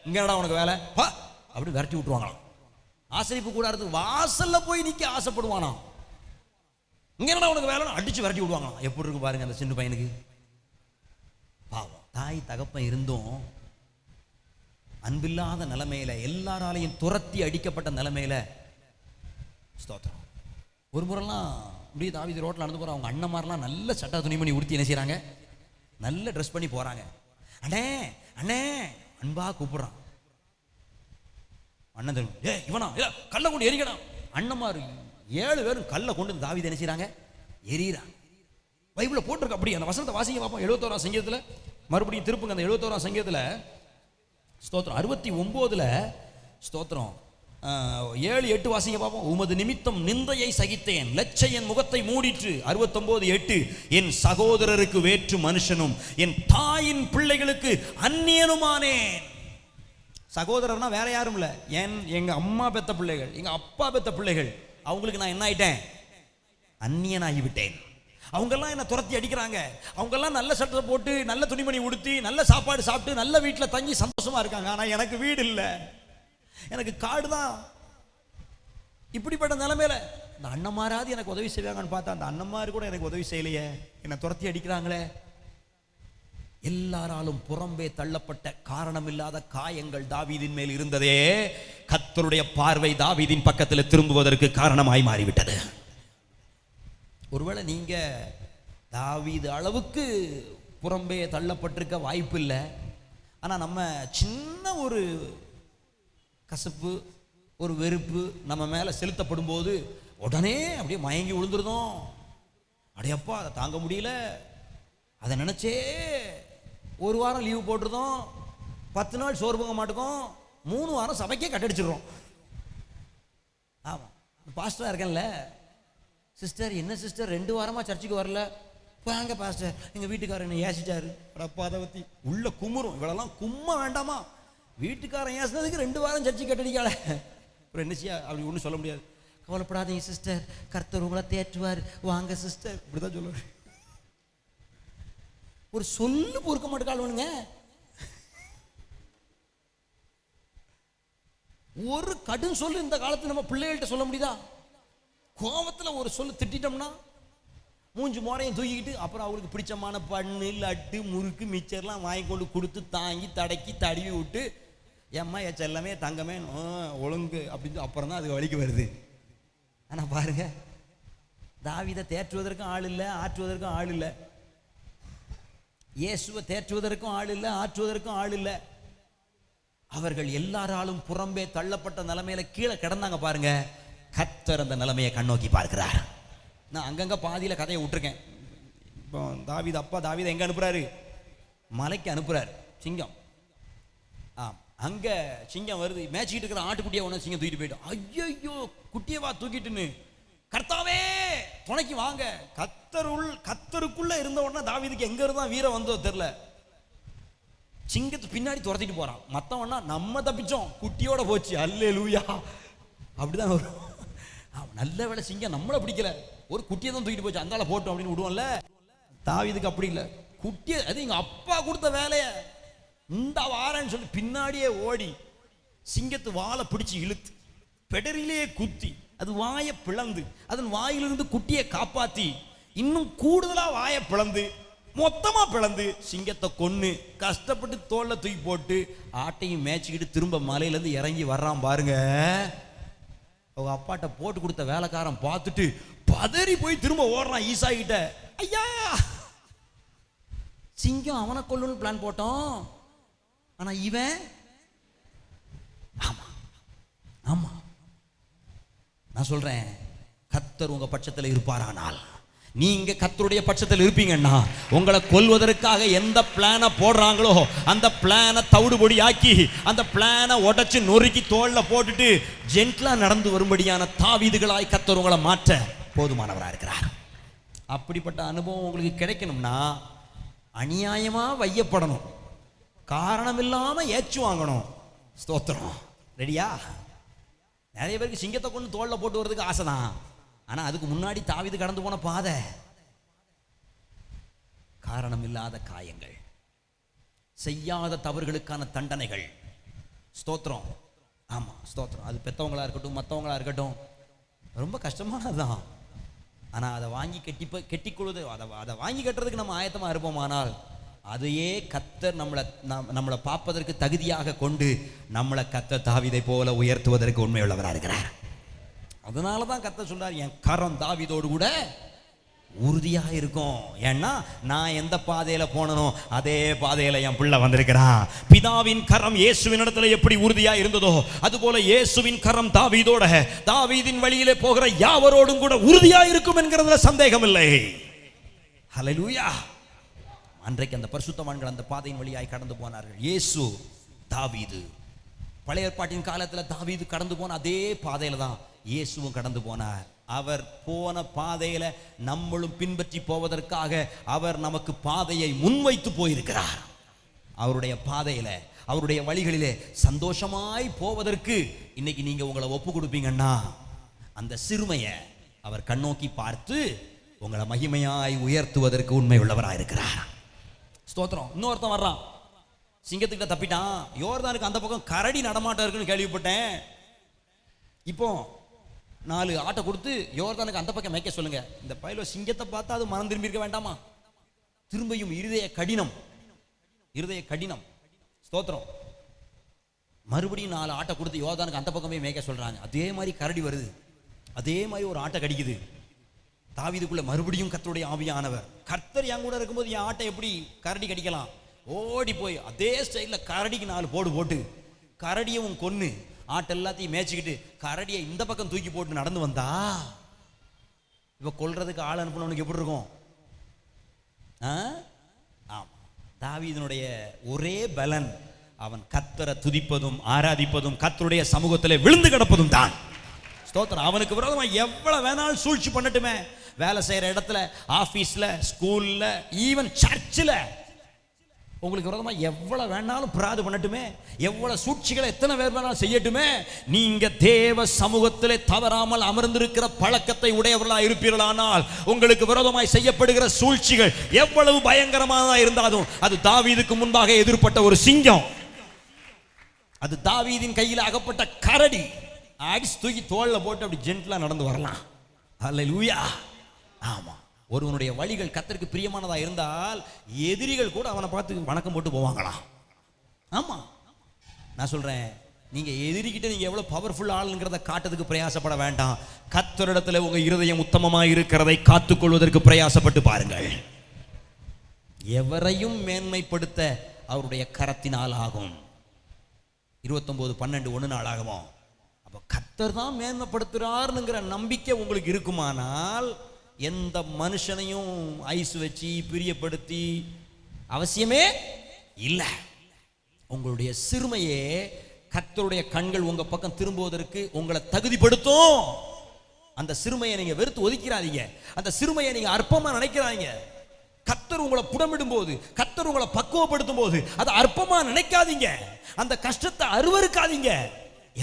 இங்கடா உனக்கு வேலை அப்படி விரட்டி விட்டுருவாங்களாம். ஆசரிப்பு கூடாது வாசல்ல போய் நிக்க ஆசைப்படுவானா. இங்க என்னடா உனக்கு வேலை அடிச்சு விரட்டி விடுவாங்களாம். எப்படி இருக்கு பாருங்க அந்த சின்ன பையனுக்கு. பாவம், தாய் தகப்பன் இருந்தும் அன்பில்லாத நிலைமையில, எல்லாராலையும் துரத்தி அடிக்கப்பட்ட நிலைமையில, ஸ்தோத்திரம். ஒரு முறைலாம் இப்படி தாவீது ரோட்ல நடந்து போற அவங்க அண்ணன்மாரெல்லாம் நல்ல சட்ட துணிமணி உடுத்தி என்ன செய்யறாங்க, நல்ல ட்ரெஸ் பண்ணி போறாங்க. அண்ணே அண்ணே அன்பா கூப்பிடுறான். அண்ணன் தம்பி, இவனா கல்ல கொண்டு எரிக்கணும். அண்ணன்மாரு 7 பேரும் கல்லை கொண்டு தாவீது என்ன செய்யறாங்க, எரியிறாங்க. பைபிள்ல போட்டிருக்கு அப்படி. அந்த வசனத்தை வாசிங்க பார்ப்போம். 71ஆம் சங்கீதத்துல மறுபடியும் திருப்புங்க. அந்த 71ஆம் சங்கீதத்துல ஸ்தோத்திரம் 69ல ஸ்தோத்திரம் 7-8 வாசிங்க பார்ப்போம். உமது நிமித்தம் நிந்தையை சகித்தேன், லட்சை என் முகத்தை மூடிற்று. 69:8 என் சகோதரருக்கு வேற்று மனுஷனும் என் தாயின் பிள்ளைகளுக்கு அந்நியனுமானேன். சகோதரர்னா வேற யாரும் இல்லை, எங்க அம்மா பெத்த பிள்ளைகள், எங்க அப்பா பெத்த பிள்ளைகள், அவங்களுக்கு நான் என்ன ஆயிட்டேன், அந்நியனாகிவிட்டேன். அவங்கெல்லாம் என்ன துரத்தி அடிக்கிறாங்க. அவங்கெல்லாம் நல்ல சட்டத்தை போட்டு, நல்ல துணிமணி உடுத்தி, நல்ல சாப்பாடு சாப்பிட்டு, நல்ல வீட்டில் தங்கி சந்தோஷமா இருக்காங்க. ஆனா எனக்கு வீடு இல்லை, எனக்கு காடு தான். இப்படிப்பட்ட நிலைமையில இந்த அண்ணன்மாராது எனக்கு உதவி செய்வாங்கன்னு பார்த்தா அந்த அண்ணன்மாரு கூட எனக்கு உதவி செய்யலையே, என்னை துரத்தி அடிக்கிறாங்களே. எல்லாராலும் புறம்பே தள்ளப்பட்ட காரணமில்லாத காயங்கள் தாவீதின் மேல் இருந்ததே, கர்த்தருடைய பார்வை தாவீதின் பக்கத்தில் திரும்புவதற்கு காரணமாய் மாறிவிட்டது. ஒருவேளை நீங்க தாவீது அளவுக்கு புறம்பே தள்ளப்பட்டிருக்க வாய்ப்பு இல்லை. ஆனா நம்ம சின்ன ஒரு கசப்பு, ஒரு வெறுப்பு நம்ம மேல செலுத்தப்படும் போது உடனே அப்படியே மயங்கி விழுந்துருதோம். அடையப்பா அதை தாங்க முடியல, அதை நினைச்சே ஒரு வாரம் லீவு போட்டுருதோம், 10 நாள் சோறு போக மாட்டோம், 3 வாரம் சபைக்கே கட்டடிச்சிடுறோம். ஆமா, பாஸ்டரா இருக்கேன்ல, சிஸ்டர் என்ன சிஸ்டர் 2 வாரமா சர்ச்சுக்கு வரல, வாங்க பாஸ்டர் எங்க வீட்டுக்காரர் என்ன ஏசிட்டாரு, பதவத்தி உள்ள குமுறும். இவளெல்லாம் கும்ம வேண்டாமா, வீட்டுக்காரன் ஏசினதுக்கு 2 வாரம் சர்ச்சுக்கு கட்டடிக்கால. அப்புறம் என்ன செய்ய, அப்படி ஒன்றும் சொல்ல முடியாது. கவலைப்படாதீங்க சிஸ்டர், கர்த்தர் உங்களை தேற்றுவார், வாங்க சிஸ்டர், இப்படிதான் சொல்லுவாரு. ஒரு சொல்லு பொறுக்க மாட்டேக்காளுவனுங்க. ஒரு கடும் சொல்லு இந்த காலத்துல நம்ம பிள்ளைகள்கிட்ட சொல்ல முடியுதா? கோபத்துல ஒரு சொல்லு திட்டோம்னா மூஞ்சி மோரையும் தூக்கிக்கிட்டு அப்புறம் அவங்களுக்கு பிடிச்சமான பண்ணு, லட்டு, முறுக்கு, மிச்சர்லாம் வாங்கி கொண்டு கொடுத்து தாங்கி தடக்கி தடவி விட்டு, ஏம்மா எச்ச எல்லாமே தங்கமே ஒழுங்கு அப்படின்னு அப்புறம் தான் அது வலிக்கு வருது. ஆனா பாருங்க, தாவீதை தேற்றுவதற்கும் ஆள் இல்லை, ஆற்றுவதற்கும் ஆள் இல்லை. இயேசுவை தேற்றுவதற்கும் ஆள் இல்லை, ஆற்றுவதற்கும் ஆள் இல்லை. அவர்கள் எல்லாராலும் புறம்பே தள்ளப்பட்ட நிலைமையில கீழே கிடந்தாங்க பாருங்க. கர்த்தர் அந்த நிலைமையை கண்ணோக்கி பார்க்கிறார். நான் அங்கங்க பாதியில கதையை விட்டுருக்கேன். இப்போ தாவீது அப்பா தாவீதை எங்க அனுப்புறாரு, மலைக்கு அனுப்புறாரு. சிங்கம், அங்க சிங்கம் வருது, மேய்ச்சிக்கிட்டு இருக்கிற ஆட்டுக்குட்டியை ஒன்று சிங்கம் தூக்கிட்டு போயிட்டோம். ஐயோ குட்டியவா தூக்கிட்டுன்னு கர்த்தாவே துணைக்கு வாங்க. கர்த்தருக்குள்ள இருந்த உடனே தாவீதுக்கு எங்க இருந்தா வீரம் வந்தோ தெரியல. சிங்கத்து பின்னாடி துரத்திட்டு போறான். மத்தவனா நம்ம தப்பிச்சோம், குட்டியோட போச்சு, அல்லேலூயா அப்படிதான் வரும். நல்ல வேளை சிங்கம் நம்மளை பிடிக்கல, ஒரு குட்டியை தான் தூக்கிட்டு போச்சு, அந்தால போட்டோம் அப்படின்னு விடுவோம்ல. தாவீதுக்கு அப்படி இல்லை, குட்டியை அது எங்க அப்பா கொடுத்த வேலைய இந்த வாரன்னு சொல்லி பின்னாடியே ஓடி சிங்கத்து வாழை பிடிச்சு இழுத்து பெடரிலேயே குத்தி அது வாயை பிளந்து அதன் வாயிலிருந்து குட்டியை காப்பாத்தி இன்னும் கூடுதலா வாயை பிளந்து மொத்தமா பிளந்து சிங்கத்தை கொன்னு கஷ்டப்பட்டு தோல்ல தூக்கி போட்டு ஆட்டையும் மேய்ச்சிக்கிட்டு திரும்ப மலையிலேருந்து இறங்கி வர்றான் பாருங்க. அவங்க அப்பாட்ட போட்டு கொடுத்த வேலைக்காரன் பார்த்துட்டு பதறி போய் திரும்ப ஓடுறான் ஈசா கிட்ட. ஐயா, சிங்கம் அவனை கொல்லுன்னு பிளான் போட்டோம், ஆனா இவன் ஆமா ஆமா நான் சொல்றேன், கர்த்தர் உங்க பட்சத்தில் இருப்பாரானால், நீங்க கர்த்தருடைய பட்சத்தில் இருப்பீங்கன்னா, உங்களை கொல்வதற்காக எந்த பிளானை போடுறாங்களோ அந்த பிளானை தவிடுபொடி ஆக்கி அந்த பிளானை உடைச்சு நொறுக்கி தோல்ல போட்டுட்டு ஜென்ட்லா நடந்து வரும்படியான தாவீதுகளாய் கர்த்தர் உங்களை மாற்ற போதுமானவராக இருக்கிறார். அப்படிப்பட்ட அனுபவம் உங்களுக்கு கிடைக்கணும்னா அநியாயமா வையப்படணும், காரணம் இல்லாம ஏச்சு வாங்கணும். ஸ்தோத்திரம். ரெடியா? நிறைய பேருக்கு சிங்கத்தை கொண்டு தோல்ல போட்டு வர்றதுக்கு ஆசைதான், ஆனா அதுக்கு முன்னாடி தாவீது கடந்து போன பாதை காரணம் இல்லாத காயங்கள், செய்யாத தவறுகளுக்கான தண்டனைகள். ஸ்தோத்திரம். ஆமா ஸ்தோத்திரம். அது பெத்தவங்களா இருக்கட்டும் மற்றவங்களா இருக்கட்டும் ரொம்ப கஷ்டமானதுதான். ஆனா அதை வாங்கி கெட்டிக்கொள்வது, அதை வாங்கி கட்டுறதுக்கு நம்ம ஆயத்தமா இருப்போமானால் அதையே கர்த்தர் நம்மளை பார்ப்பதற்கு தகுதியாக கொண்டு நம்மளை கர்த்தர் தாவீதை போல உயர்த்துவதற்கு உண்மையுள்ளவராக இருக்கிறார். அதனாலதான் கர்த்தர் சொல்றார், என் கரம் தாவீதோடு கூட உறுதியா இருக்கும். ஏன்னா நான் எந்த பாதையில போனனோ அதே பாதையில என் பிள்ளை வந்திருக்கிறான். பிதாவின் கரம் இயேசுவின் இடத்துல எப்படி உறுதியா இருந்ததோ அதுபோல இயேசுவின் கரம் தாவீதோட, தாவீதின் வழியிலே போகிற யாவரோடும் கூட உறுதியா இருக்கும் என்கிறதுல சந்தேகம் இல்லை. ஹல்லேலூயா. அன்றைக்கு அந்த பரிசுத்தவான்கள் அந்த பாதையின் வழியாய் கடந்து போனார்கள். இயேசு, தாவீது, பழைய ஏற்பாட்டின் காலத்தில் தாவீது கடந்து போன அதே பாதையில தான் இயேசுவும் கடந்து போனார். அவர் போன பாதையில நம்மளும் பின்பற்றி போவதற்காக அவர் நமக்கு பாதையை முன்வைத்து போயிருக்கிறார். அவருடைய பாதையில அவருடைய வழிகளிலே சந்தோஷமாய் போவதற்கு இன்னைக்கு நீங்க உங்களை ஒப்பு கொடுப்பீங்கன்னா அந்த சிறுமையை அவர் கண்ணோக்கி பார்த்து உங்களை மகிமையாய் உயர்த்துவதற்கு உண்மை உள்ளவராக இருக்கிறார். ஸ்தோத்திரம். இன்னொருத்தன் வர்றான், சிங்கத்துக்கிட்ட தப்பிட்டான். யோர்தானுக்கு அந்த பக்கம் கரடி நடமாட்டம் இருக்குன்னு கேள்விப்பட்டேன். இப்போ 4 ஆட்டை கொடுத்து யோர்தானுக்கு அந்த பக்கம் மேய்க்க சொல்லுங்க. இந்த பயில சிங்கத்தை பார்த்தா அது மனம் திரும்பி இருக்க வேண்டாமா? திரும்பியும் இருதய கடினம். ஸ்தோத்திரம். மறுபடியும் 4 ஆட்டை கொடுத்து யோர்தானுக்கு அந்த பக்கமே மேய்க்க சொல்றாங்க. அதே மாதிரி கரடி வருது, அதே மாதிரி ஒரு ஆட்டை கடிக்குது. தாவீதுக்குள்ள மறுபடியும் கர்த்தருடைய ஆவியானவர், கர்த்தர் என் கூட இருக்கும்போது என் ஆட்டை எப்படி கரடி கடிக்கலாம்? ஓடி போய் அதே ஸ்டைலில் கரடிக்கு 4 போட்டு கரடியவும் கொன்னு ஆட்டை எல்லாத்தையும் மேய்ச்சிக்கிட்டு கரடியை இந்த பக்கம் தூக்கி போட்டு நடந்து வந்தா இப்ப கொல்றதுக்கு ஆள் அனுப்பினவனுக்கு எப்படி இருக்கும்? ஆமா, தாவீதினுடைய ஒரே பலன் அவன் கர்த்தரை துதிப்பதும் ஆராதிப்பதும் கர்த்தருடைய சமூகத்திலே விழுந்து கிடப்பதும் தான். ஸ்தோத்திரம். அவனுக்கு விரோதமா எவ்வளவு வேணாலும் சூழ்ச்சி பண்ணட்டுமே, வேலை செய்யற இடத்துல, ஆபீஸ்ல, ஸ்கூல்ல, ஈவன் சர்ச்சில் உங்களுக்கு விரோதமா எவ்வளவு வேணாலும் பிராது பண்ணட்டுமே, எவ்வளவு சூழ்ச்சிகளை எத்தனை பேர் வேணாலும் செய்யட்டுமே, நீங்க தேவ சமூகத்திலே தவறாமல் அமர்ந்திருக்கிற பழக்கத்தை உடையவர்களா இருப்பீர்களானால் உங்களுக்கு விரோதமாய் செய்யப்படுகிற சூழ்ச்சிகள் எவ்வளவு பயங்கரமானதா இருந்தாலும் அது தாவீதுக்கு முன்பாக எதிர்பட்ட ஒரு சிங்கம், அது தாவீதின் கையில் அகப்பட்ட கரடி அடிச்சு தூக்கி தோல்ல போட்டு அப்படி ஜென்ட்லா நடந்து வரலாம். அல்லேலூயா. ஆமா, ஒருவனுடைய வழிகள் கர்த்தருக்கு பிரியமானதா இருந்தால் எதிரிகள் கூட அவனை பார்த்து வணக்கம் போட்டு போவாங்களாம். ஆமா, நான் சொல்றேன், நீங்க எதிரிக்கிட்ட நீங்க எவ்வளவு பவர்ஃபுல் ஆளுங்கிறத காட்டுறதுக்கு பிரயாசப்பட வேண்டாம். கர்த்தரிடத்துல உங்க இருதயம் உத்தமமாக இருக்கிறதை காத்துக்கொள்வதற்கு பிரயாசப்பட்டு பாருங்கள். எவரையும் மேன்மைப்படுத்த அவருடைய கரத்தினால் ஆகும். 29:12 நாளாகுமோ. அப்ப கர்த்தர் தான் மேன்மைப்படுத்துறாருங்கிற நம்பிக்கை உங்களுக்கு இருக்குமானால் எந்த மனுஷனையும் ஐஸ் வச்சு பிரியப்படுத்தி அவசியமே இல்லை. உங்களுடைய சிறுமையே கர்த்தருடைய கண்கள் உங்க பக்கம் திரும்புவதற்கு உங்களை தகுதிப்படுத்தும். அந்த சிறுமையை நீங்க வெறுத்து ஒதுக்கிறாதீங்க. அந்த சிறுமையை நீங்க அற்பமா நினைக்கிறாங்க. கர்த்தர் உங்களை புடமிடும் போது, கர்த்தர் உங்களை பக்குவப்படுத்தும் போது அதை அற்பமா நினைக்காதீங்க. அந்த கஷ்டத்தை அருவருக்காதீங்க.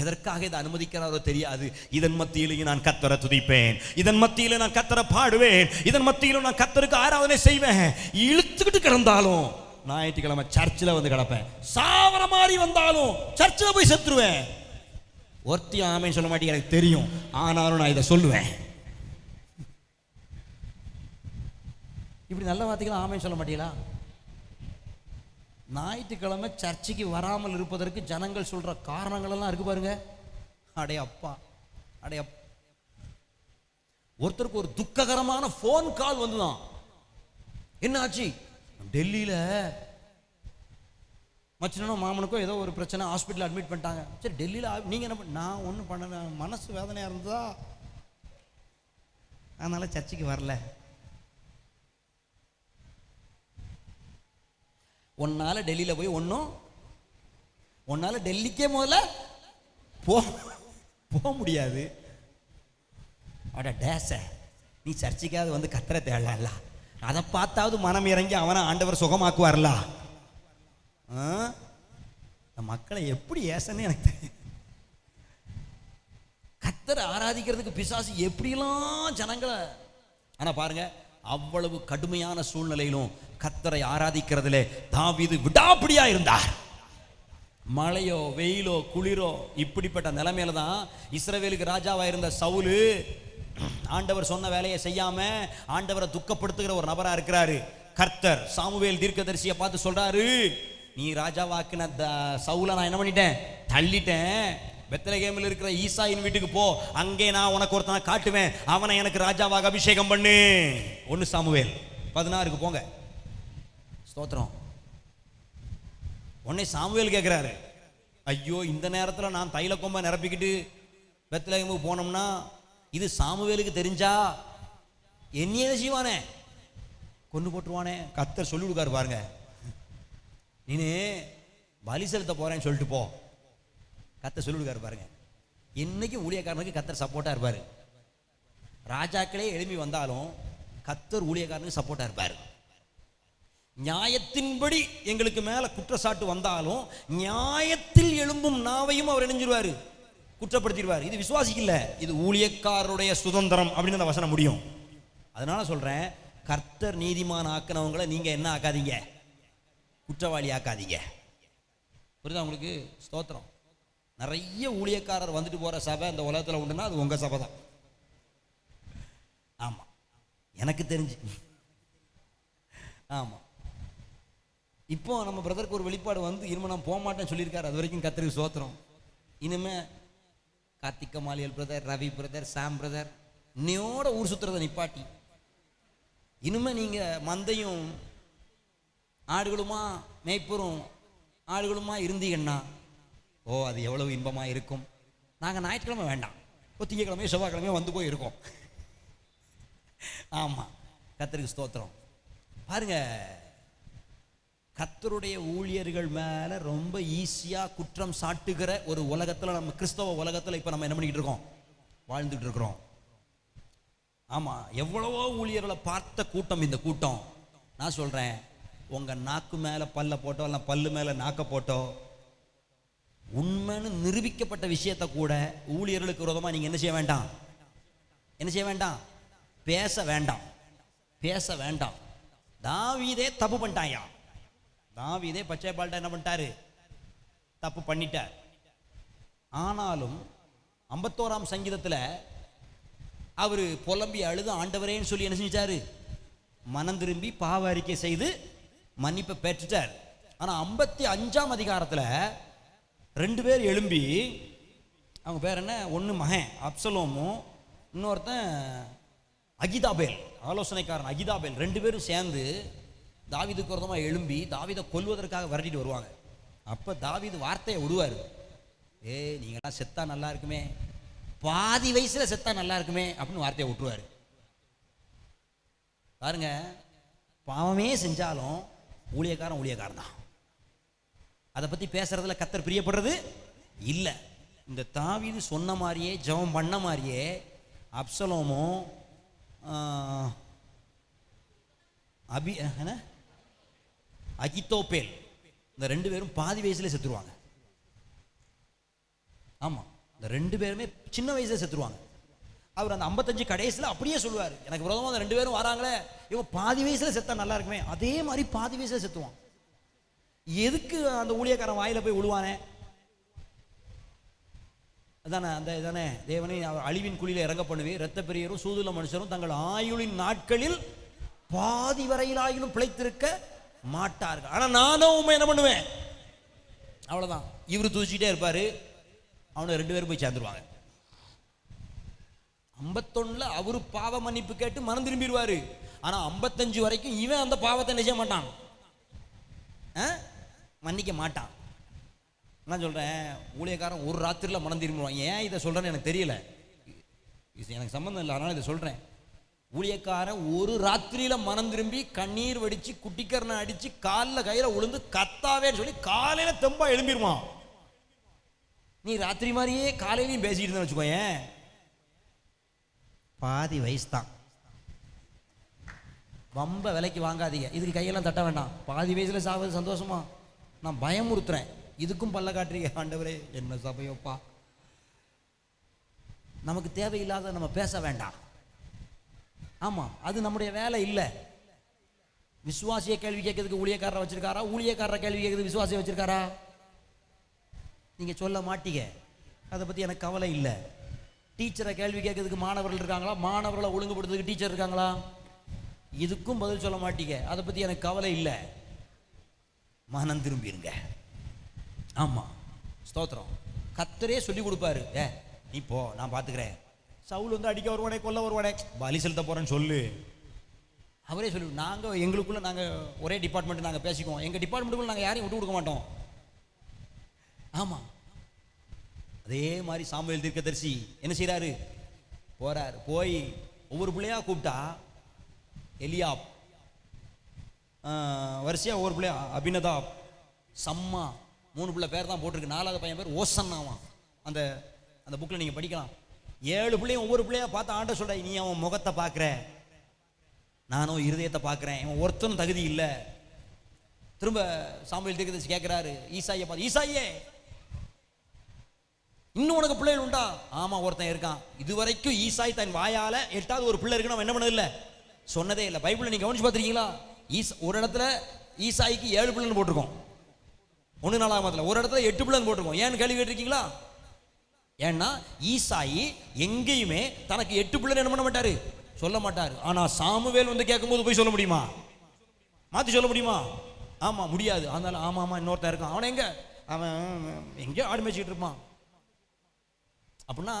எதற்காக இதை அனுமதிக்கிறாரோ தெரியாது. இதன் மத்தியிலேயே நான் கர்த்தரை துதிப்பேன், இதன் மத்தியில நான் கர்த்தரை பாடுவேன், இதன் மத்தியிலும் நான் கர்த்தருக்கு ஆராதனை செய்வேன். இழுத்துக்கிட்டு கிடந்தாலும் ஞாயிற்றுக்கிழமை சர்ச்சில் வந்து கிடப்பேன். சாவர மாதிரி வந்தாலும் சர்ச்சில் போய் செத்துருவேன். ஒருத்தியும் ஆமைன்னு சொல்ல மாட்டேங்க, எனக்கு தெரியும். ஆனாலும் நான் இதை சொல்லுவேன். இப்படி நல்ல வார்த்தைகள் ஆமைன்னு சொல்ல மாட்டீங்களா? ஞாயிற்றுக்கிழமை சர்ச்சுக்கு வராமல் இருப்பதற்கு ஜனங்கள் சொல்ற காரணங்கள் எல்லாம் இருக்கு பாருங்க. அடே அப்பா, அடே அப்பா. ஒருத்தருக்கு ஒரு துக்ககரமான போன் கால் வந்துதான். என்ன ஆச்சு? டெல்லியில மச்சனோ மாமனுக்கோ ஏதோ ஒரு பிரச்சனை, ஹாஸ்பிட்டல் அட்மிட் பண்ணிட்டாங்க. சரி, டெல்லியில நீங்க என்ன நான் ஒன்றும் பண்ணல, மனசு வேதனையா இருந்ததா, அதனால சர்ச்சுக்கு வரல. ஒன்னால டெல்லியில போய் ஒன்னால டெல்லிக்கே முதல்ல போக முடியாது. அட டேச, நீ சர்ச்சைக்காவது வந்து கத்திர தேடல, அதை பார்த்தாவது மனம் இறங்கி அவனை ஆண்டவர் சுகமாக்குவார்ல. மக்களை எப்படி ஏசன்னு எனக்கு தெரியும். கத்தரை ஆராதிக்கிறதுக்கு பிசாசு எப்படிலாம் ஜனங்களை. ஆனா பாருங்க, அவ்வளவு கடுமையான சூழ்நிலையிலும் கர்த்தரை ஆராதிக்கிறதுல தாவீது விடாப்பிடியா இருந்தார். மழையோ வெயிலோ குளிரோ இப்படிப்பட்ட நிலைமையில தான் இஸ்ரவேலுக்கு ராஜாவா இருந்த சவுலு ஆண்டவர் சொன்ன வேலையை செய்யாம ஆண்டவரை துக்கப்படுத்துகிற ஒரு நபரா இருக்கிறாரு. கர்த்தர் சாமுவேல் தீர்க்கதரிசியை பார்த்து சொல்றாரு, நீ ராஜாவாக்குன சவுல நான் என்ன பண்ணிட்டேன், தள்ளிட்டேன். பெத்லகேமில் இருக்கிற ஈசாயின் வீட்டுக்கு போ, அங்கே நான் உனக்கு ஒருத்தனை காட்டுவேன், அவனை எனக்கு ராஜாவாக அபிஷேகம் பண்ணு. 1 சாமுவேல் 16 போங்க. ஸ்தோத்திரம். உடனே சாமுவேல் கேட்கிறாரு, ஐயோ இந்த நேரத்தில் நான் தைல கொம்ப நிரப்பிக்கிட்டு பெத்லகேமுக்கு போனோம்னா இது சாமுவேலுக்கு தெரிஞ்சா என்னையே செய்வானே, கொண்டு போட்டுருவானே. கர்த்தர் சொல்லி கொடுக்காரு பாருங்க, நீனே பலி செலுத்த போறேன்னு சொல்லிட்டு போ. கர்த்தர் சொல்லி கொடுக்காரு பாருங்க. என்னைக்கும் ஊழியக்காரனுக்கு கர்த்தர் சப்போர்ட்டா இருப்பாரு. ராஜாக்களே எழுப்பி வந்தாலும் கர்த்தர் ஊழியக்காரனுக்கு சப்போர்ட்டா இருப்பாரு. நியாயத்தின்படி எங்களுக்கு மேல குற்றச்சாட்டு வந்தாலும் நியாயத்தில் எழும்பும் நாவையும் அவர் இணைஞ்சிருவாரு, குற்றப்படுத்திடுவார். இது விசுவாசிக்கு இல்ல, இது ஊழியக்காரருடைய சுதந்திரம் அப்படின்னு அந்த வசனம் முடியும். அதனால சொல்றேன், கர்த்தர் நீதிமான் ஆக்கினவங்களை நீங்க என்ன ஆக்காதீங்க, குற்றவாளி ஆக்காதீங்க. புரியுதா உங்களுக்கு? ஸ்தோத்திரம். நிறைய ஊழியக்காரர் வந்துட்டு போற சபை இந்த உலகத்துல உண்டுன்னா அது உங்க சபை தான். ஆமா, எனக்கு தெரிஞ்சு. ஆமா, இப்போ நம்ம பிரதருக்கு ஒரு வெளிப்பாடு வந்து இனிமே நான் போக மாட்டேன்னு சொல்லியிருக்காரு. அது வரைக்கும் கர்த்தருக்கு ஸ்தோத்திரம். இனிமே கார்த்திக் கமாலியல் பிரதர், ரவி பிரதர், சாம் பிரதர் இன்னையோட ஊர் சுத்துறதை நிப்பாட்டி இனிமே நீங்க மந்தையும் ஆடுகளுமா மேய்ப்பரும் ஆடுகளுமா இருந்தீங்கன்னா அது எவ்வளவு இன்பமா இருக்கும். நாங்க ஞாயிற்றுக்கிழமை வேண்டாம், திங்கக்கிழமையோ செவ்வாய்க்கிழமையோ வந்து போய் இருக்கோம். ஆமா, கர்த்தருக்கு ஸ்தோத்திரம். பாருங்க, கர்த்தருடைய ஊழியர்கள் மேல ரொம்ப ஈஸியா குற்றம் சாட்டுகிற ஒரு உலகத்துல, நம்ம கிறிஸ்தவ உலகத்துல இப்ப நம்ம என்ன பண்ணிட்டு இருக்கோம், வாழ்ந்துட்டு இருக்கிறோம். ஆமா, எவ்வளவோ ஊழியர்களை பார்த்த கூட்டம் இந்த கூட்டம். நான் சொல்றேன், உங்க நாக்கு மேல பல்ல போட்டோ இல்ல பல்லு மேல நாக்க போட்டோ உண்மைன்னு நிரூபிக்கப்பட்ட விஷயத்தை கூட ஊழியர்களுக்கு விரோதமா நீங்க என்ன செய்ய வேண்டாம், என்ன செய்ய வேண்டாம், பேச வேண்டாம், பேச வேண்டாம். தாவீதே தப்பு பண்ணிட்டாயா, தாவீதே பச்சை பால்ட்ட என்ன பண்ணிட்டாரு, தப்பு பண்ணிட்டார். ஆனாலும் 51ஆம் சங்கீதத்தில் அவரு புலம்பி அழுது ஆண்டவரேன்னு சொல்லி என்ன செஞ்சாரு, மனம் திரும்பி பாவ அறிக்கை செய்து மன்னிப்பை பெற்றுட்டார். ஆனா 55ஆம் அதிகாரத்தில் 2 பேர் எழும்பி, அவங்க பேர் என்ன, ஒன்று மகன் அப்சலோமும் இன்னொருத்தன் அகிதாபேல், ஆலோசனைக்காரன் அகிதாபேல், 2 பேரும் சேர்ந்து தாவீதுக்கு விரோதமா எழும்பி தாவீதை கொல்வதற்காக விரட்டிட்டு வருவாங்க. அப்ப தாவீது வார்த்தையை விடுவார், நீங்களாம் செத்தா நல்லா இருக்குமே, பாதி வயசுல செத்தா நல்லா இருக்குமே அப்படின்னு வார்த்தையை விட்டுருவாரு. பாருங்க, பாவமே செஞ்சாலும் ஊழியக்காரன் ஊழியக்காரன் தான். அதை பத்தி பேசுறதுல கர்த்தர் பிரியப்படுறது இல்லை. இந்த தாவீது சொன்ன மாதிரியே ஜெபம் பண்ண மாதிரியே அப்சலோமும் என்ன அகித்தோப்பேல், இந்த 2 பேரும் பாதி வயசுல செத்துருவாங்க. ஆமா, இந்த 2 பேருமே சின்ன வயசுல செத்துருவாங்க. அவர் அந்த 55 கடைசியில் அப்படியே சொல்லுவார், எனக்கு விரோதமாக அந்த 2 பேரும் வராங்களே, இவன் பாதி வயசுல செத்தா நல்லா இருக்குமே, அதே மாதிரி பாதி வயசுல செத்துவான். எதுக்கு அந்த ஊழியக்காரன் வாயில போய் விழுவானே? அதானே அந்த இதானே, தேவனை அழிவின் குழியில இறங்க பண்ணுவே, இரத்த பெரியரும் சூதுள்ள மனுஷரும் தங்கள் ஆயுளின் நாட்களில் பாதி வரையிலாயிலும் பிழைத்திருக்க மாட்டார்கள். ஆனா நானும் உண்மை என்ன பண்ணுவேன், அவ்வளவுதான். இவரு துதிச்சுட்டே இருப்பாரு, அவனை 2 பேரும் போய் சேர்ந்துருவாங்க. 51ல அவரு பாவ மன்னிப்பு கேட்டு மனம் திரும்பிடுவாரு. ஆனா 55 வரைக்கும் இவன் அந்த பாவத்தை நிச்சய மாட்டான், மன்னிக்க மாட்டான். நான் சொல்றேன், ஊழியக்காரன் ஒரு ராத்திரில மனம் திரும்பிடுவான். ஏன் இதை சொல்றேன்னு எனக்கு தெரியல, எனக்கு சம்பந்தம் இல்லை, அதனால இதை சொல்றேன். ஊழியக்காரன் ஒரு ராத்திரியில மனம் திரும்பி கண்ணீர் வடிச்சு குட்டிக்கரணை அடிச்சு காலில் கையில உளுந்து கத்தாவேன்னு சொல்லி காலையில தெம்பா எழும்பிடுவான். நீ ராத்திரி மாதிரியே காலையிலையும் பேசிட்டு இருந்தேன்னு வச்சுக்கோயேன், பாதி வயசு தான். ரொம்ப விலைக்கு வாங்காதீங்க, இதுக்கு கையெல்லாம் தட்ட வேண்டாம். பாதி வயசுல சாவது சந்தோஷமா? நான் பயமுறுத்துறேன். இதுக்கும் பல்ல காட்டுறீங்க ஆண்டவரே, என்ன சபையோப்பா. நமக்கு தேவையில்லாத நம்ம பேச வேண்டாம். ஆமா, அது நம்முடைய வேலை இல்லை. விசுவாசிய கேள்வி கேட்கறதுக்கு ஊழியக்காரரை வச்சிருக்காரா? ஊழியக்காரரை கேள்வி கேட்கறதுக்கு விசுவாசியை வச்சிருக்காரா? நீங்க சொல்ல மாட்டீங்க, அதை பத்தி எனக்கு கவலை இல்லை. டீச்சரை கேள்வி கேட்கறதுக்கு மாணவர்கள் இருக்காங்களா? மாணவர்களை ஒழுங்குபடுத்துறதுக்கு டீச்சர் இருக்காங்களா? இதுக்கும் பதில் சொல்ல மாட்டீங்க, அதை பத்தி எனக்கு கவலை இல்லை. மனம் திரும்பிடுங்க. ஆமா, ஸ்தோத்திரம். கர்த்தரே சொல்லி கொடுப்பாரு, நீ போ, நான் பார்த்துக்கிறேன். சவுல் வந்து அடிக்க வருவானே, கொல்ல வருவானே, பலி செலுத்த போறேன்னு சொல்லு. அவரே சொல்லி, நாங்கள் எங்களுக்குள்ள நாங்கள் ஒரே டிபார்ட்மெண்ட், நாங்கள் பேசிக்குவோம். எங்கள் டிபார்ட்மெண்ட்டுக்குள்ள நாங்கள் யாரையும் விட்டு கொடுக்க மாட்டோம். ஆமா, அதே மாதிரி சாமுவேல் தீர்க்கதரிசி என்ன செய்யறாரு? போறாரு, போய் ஒவ்வொரு பிள்ளையா கூப்பிட்டா, எலியாப் வரிசையா ஒவ்வொரு பிள்ளையா, அபினதாப், சம்மா, 3 பிள்ளை பேர் தான் போட்டிருக்கு. 4வது பையன் பேர் ஓசன்னாவான். அந்த அந்த புக்கில் நீங்கள் படிக்கலாம். 7 பிள்ளையும் ஒவ்வொரு பிள்ளையா பார்த்து ஆண்ட சொல்ற, நீ அவன் முகத்தை பார்க்குற, நானும் இருதயத்தை பார்க்குறேன், இவன் ஒருத்தனும் தகுதி இல்லை. திரும்ப சாமுவேல் தீர்க்கதரிசி கேட்கிறாரு ஈசாயை பார்த்து, ஈசாயே இன்னும் உனக்கு பிள்ளைகள் உண்டா? ஆமா, ஒருத்தன் இருக்கான். இதுவரைக்கும் ஈசாய் தன் வாயால 8வது ஒரு பிள்ளை இருக்குன்னு அவன் என்ன பண்ணதில்லை, சொன்னதே இல்லை. பைபிளை நீங்க கவனிச்சு பார்த்துருக்கீங்களா? ஒரு இடத்துல ஈசாய்க்கு 7 பிள்ளைன்னு போட்டிருக்கோம், 1 நாளாகமத்தில். ஒரு இடத்துல 8 பிள்ளைன்னு போட்டிருக்கோம். ஏன்னு கேள்வி கேட்டிருக்கீங்களா? ஏன்னா ஈசாயி எங்கேயுமே தனக்கு 8 பிள்ளைன்னு என்ன பண்ண மாட்டாரு, சொல்ல மாட்டாரு. ஆனா சாமுவேல் வந்து கேட்கும்போது போய் சொல்ல முடியுமா? மாத்தி சொல்ல முடியுமா? ஆமா, முடியாது. அதனால ஆமா இன்னொருத்தன் இருக்கான், அவன் எங்க, அவன் எங்கேயோ ஆடு மேய்ச்சிட்டு இருப்பான். அப்படின்னா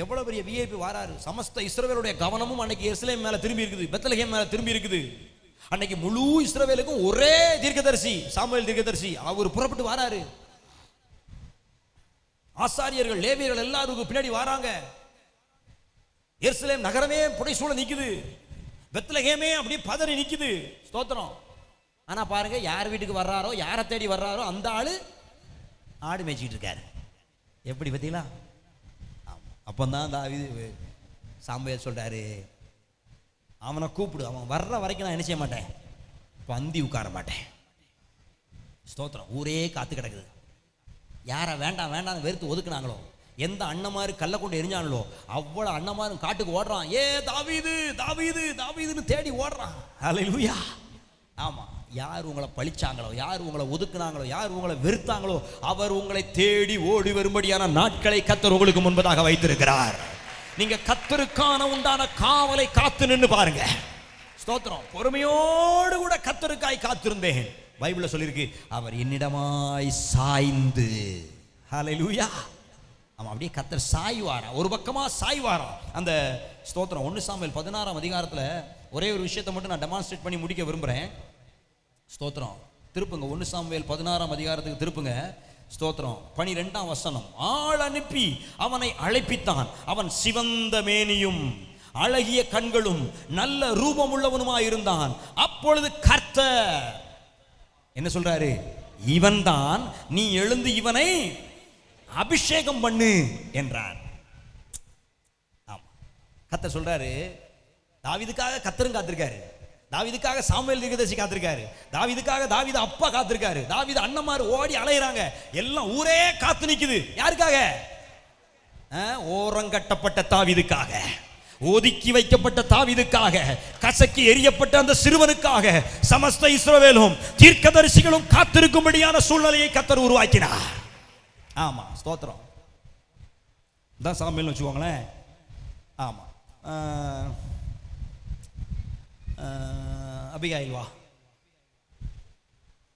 எவ்வளவு பெரிய விஐபி வாராரு. சமஸ்த இஸ்ரவேலுடைய கவனமும் அன்னைக்கு எருசலேம் மேல திரும்பி இருக்குது, பெத்லகேம் மேல திரும்பி இருக்குது. அன்னைக்கு முழு இஸ்ரவேலுக்கும் ஒரே தீர்க்கதரிசி, சாமுவேல் தீர்க்கதரிசி. அவர் புறப்பட்டு வாராரு. ஆசாரியர்கள், லேவியர்கள் எல்லாரும் பின்னாடி வராங்க. எருசலேம் நகரமே புடைசூழ நிக்குது, பெத்லகேமே அப்படியே பதறி நிக்குது. ஸ்தோத்திரம். ஆனா பாருங்க, யார் வீட்டுக்கு வர்றாரோ, யாரை தேடி வர்றாரோ, அந்த ஆளு ஆடு மேய்ச்சிட்டு இருக்காரு. எப்படி பார்த்தீங்களா? அப்பந்தான் தாவீது சாமுவேல் சொல்றாரு, அவனை கூப்பிடு, அவன் வர்ற வரைக்கும் நான் என்ன செய்ய மாட்டேன், பந்தி உட்கார மாட்டேன். ஸ்தோத்திரம். ஊரே காத்து கிடக்குது. யாரை வேண்டாம் வேண்டாம் வெறுத்து ஒதுக்குனாங்களோ, எந்த அண்ணமாரு கல்லை கொண்டு எரிஞ்சாங்களோ, அவ்வளவு அண்ணமாரும் காட்டுக்கு ஓடுறான். தாவீது தாவீது தாவீதுன்னு தேடி ஓடுறான். ஹல்லேலூயா. ஆமா, யார் உங்களை பழிச்சாங்களோ, யார் உங்களை ஒதுக்குனாங்களோ, யார் உங்களை வெறுத்தாங்களோ, அவர் உங்களை தேடி ஓடி வரும்படியான நாட்களை கர்த்தர் உங்களுக்கு முன்பதாக வைத்திருக்கிறார். நீங்க கர்த்தருக்கான உண்டான காவலை காத்து நின்று பாருங்க. ஸ்தோத்திரம். பொறுமையோடு கூட கர்த்தருக்காய் காத்திருந்தேன். பைபிள்ல சொல்லியிருக்கு, அவர் என்னிடமாய் சாய்ந்து. ஹல்லேலூயா. ஆமா, அப்படியே கர்த்தர் சாய்வாரா, ஒரு பக்கமா சாய்வாரா. அந்த ஸ்தோத்திரம். 1 சாமுவேல் 16ஆம் அதிகாரத்துல ஒரே ஒரு விஷயத்தை மட்டும் நான் டெமான்ஸ்ட்ரேட் பண்ணி முடிக்க விரும்புறேன். ஸ்தோத்திரம். திருப்புங்க, 1 சாமுவேல் 16ஆம் அதிகாரத்துக்கு திருப்புங்க. ஸ்தோத்திரம். 12ஆம் வசனம். ஆள் அனுப்பி அவனை அழைப்பித்தான். அவன் சிவந்த மேனியும் அழகிய கண்களும் நல்ல ரூபம் உள்ளவனுமாயிருந்தான். அப்பொழுது கர்த்தர் என்ன சொல்றாரு, இவன் தான், நீ எழுந்து இவனை அபிஷேகம் பண்ணு என்றார். கர்த்தர் சொல்றாரு, தாவீதுக்காக கர்த்தரும் காத்திருக்காரு, தாவீதுக்காக சாமுவேல் தீர்க்கதரிசி காத்திருக்காரு, தாவீதுக்காக தாவீது அப்பா காத்திருக்காரு, தாவீது அண்ணன்மார் ஓடி அலையறாங்க, எல்லாம் ஊரே காத்து நிக்குது. யாருக்காக? ஓரங்கட்டப்பட்ட தாவீதுக்காக, ஒதுக்கி வைக்கப்பட்ட தாவீதுக்காக, கசக்கி எரியப்பட்ட அந்த சிறுவனுக்காக சமஸ்த இஸ்ரவேலும் தீர்க்கதரிசிகளும் காத்திருக்கும்படியான சூழ்நிலையை கர்த்தர் உருவாக்கினார். ஆமா, ஸ்தோத்திரம். தான் சாமுவேல்னு வச்சுக்கோங்களேன். ஆமா, அபிகாயில் வா,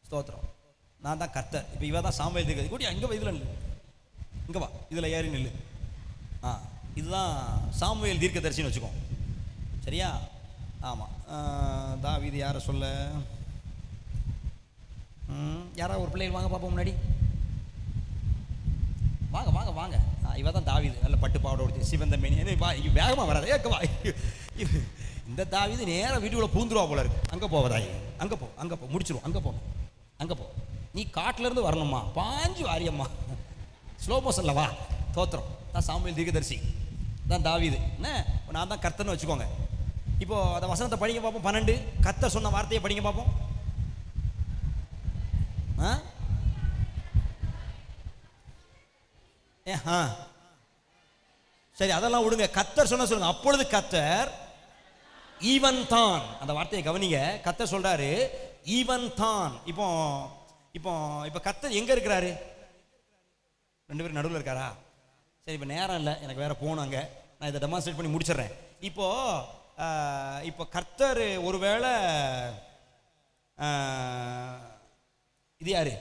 ஸ்தோத்திரம். நான் தான் கர்த்தர். இப்போ இவ தான் சாமுவேல் தீர்க்கதரிசி. கூடி அங்கே இதில் நில்லு, இங்கே வா, இதில் ஏறி நில்லு. இதுதான் சாமுவேல் தீர்க்கதரிசின்னு வச்சுக்கோ, சரியா? ஆமாம். தாவீது யாரை சொல்ல? யாராவது ஒரு பிள்ளைகள் வாங்க பார்ப்போம் முன்னாடி. வாங்க வாங்க வாங்க. இவ தான் தாவீது, நல்ல பட்டு பாவடை உடுத்தி சிவந்த மேனி. வா, வேகமாக வராது, வா. இந்த தாவீது நேராக வீட்டுக்குள்ள பூந்துருவா போல இருக்கு. அங்கே போவதாய், அங்கே போ, அங்கே போ, முடிச்சிருவோம். அங்கே போ, அங்கே போ. நீ காட்டிலேருந்து வரணும்மா, பாஞ்சு வாரியம்மா, ஸ்லோ மோஷன்ல வா. தோத்திரம். தான் சாமுவேல் தீர்க்கதரிசி, தான் தாவீது. என்ன, நான் தான் கர்த்தர்னு வச்சுக்கோங்க. இப்போ அந்த வசனத்தை படிங்க பார்ப்போம். 12 கர்த்தர் சொன்ன வார்த்தையை படிங்க பார்ப்போம். சரி, அதெல்லாம் விடுங்க. கர்த்தர் சொன்ன சொல்லுங்க. அப்பொழுது கர்த்தர் ஈவன் தான், அந்த வார்த்தையை கவனிங்க. கர்த்தர் சொல்றாரு ஈவன் தான். இப்போ இப்போ இப்போ கர்த்தர் எங்க இருக்கிறாரு? 2 பேரும் நடுவில் இருக்காரா? சரி, இப்போ நேரம் இல்லை, எனக்கு வேற போகணும் அங்கே. நான் இதை டெமான்ஸ்ட்ரேட் பண்ணி முடிச்சிடுறேன். இப்போ கர்த்தர் ஒருவேளை இது யாரு?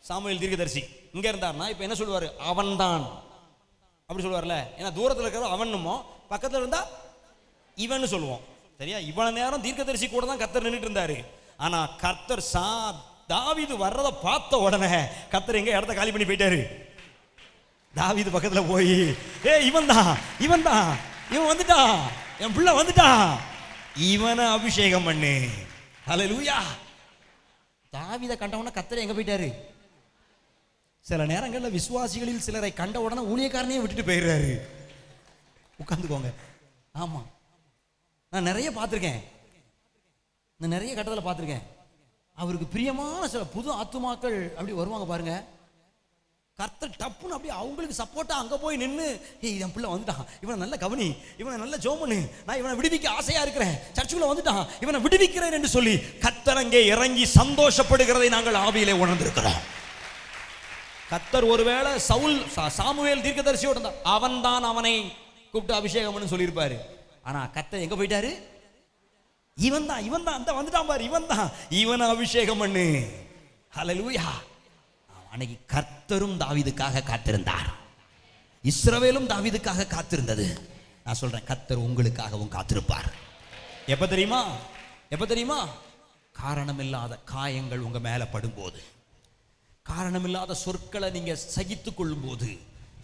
சாமுவேல் தீர்க்கதரிசி இங்கே இருந்தார்னா இப்போ என்ன சொல்லுவார்? அவன்தான் அப்படி சொல்லுவார்ல. ஏன்னா தூரத்தில் இருக்கிற அவனுமோ, பக்கத்தில் இருந்தா இவன்னு சொல்லுவோம், சரியா? இவ்வளவு நேரம் தீர்க்கதரிசி கூட தான் கர்த்தர் நின்றுட்டு இருந்தாரு. ஆனா கர்த்தர் தாவீது வர்றதை பார்த்த உடனே கர்த்தர் எங்க இடத்த காலி பண்ணி போயிட்டாரு. தாவீது பக்கத்துல போய், இவன் தான், இவன் தான், இவன் வந்துட்டான், என் பிள்ளை வந்துட்டான், இவனை அபிஷேகம் பண்ணு. ஹல்லேலூயா. தாவீதை கண்டவன கர்த்தர் எங்க போயிட்டாரு? சில நேரங்களில் விசுவாசிகளில் சிலரை கண்ட உடனே ஊழியக்காரனையே விட்டுட்டு போயிடுறாரு. உட்காந்துக்கோங்க. ஆமா, நான் நிறைய பார்த்துருக்கேன், நான் நிறைய கட்டத்தில் பார்த்துருக்கேன். அவருக்கு பிரியமான சில புது ஆத்துமாக்கள் அப்படி வருவாங்க பாருங்க. கர்த்தர் டப்புன்னு அப்படி அவங்களுக்கு சப்போர்ட்டா அங்கே போய் நின்று, என் பிள்ளை வந்துட்டான், இவனை நல்ல கவனி, இவனை நல்ல ஜோமனு, நான் இவனை விடுவிக்க ஆசையா இருக்கிறேன், சர்ச்சுக்குள்ள வந்துட்டான், இவனை விடுவிக்கிறேன் என்று சொல்லி கர்த்தர் அங்கே இறங்கி சந்தோஷப்படுகிறதை நாங்கள் ஆவியிலே உணர்ந்திருக்கிறோம். கர்த்தர் ஒருவேளை சாமுவேல் தீர்க்கதரிசியோடு இருந்தார், அவன் தான் அவனை கூப்பிட்டு அபிஷேகம் சொல்லியிருப்பாரு. ஆனா கர்த்தர் எங்க போயிட்டாரு? இவன் தான், இவன் தான், அந்த வந்துட்டான் பாரு, இவன் தான், இவனை அபிஷேகம் பண்ணு. ஹல்லேலூயா. அன்னைக்கு கர்த்தரும் தாவீதுக்காக காத்திருந்தார், இஸ்ரவேலும் தாவீதுக்காக காத்திருந்தது. நான் சொல்றேன், கர்த்தர் உங்களுக்காகவும் காத்திருப்பார். எப்ப தெரியுமா? எப்ப தெரியுமா? காரணமில்லாத காயங்கள் உங்க மேல படும்போது, காரணமில்லாத சொற்களை நீங்க சகித்துக் கொள்ளும் போது,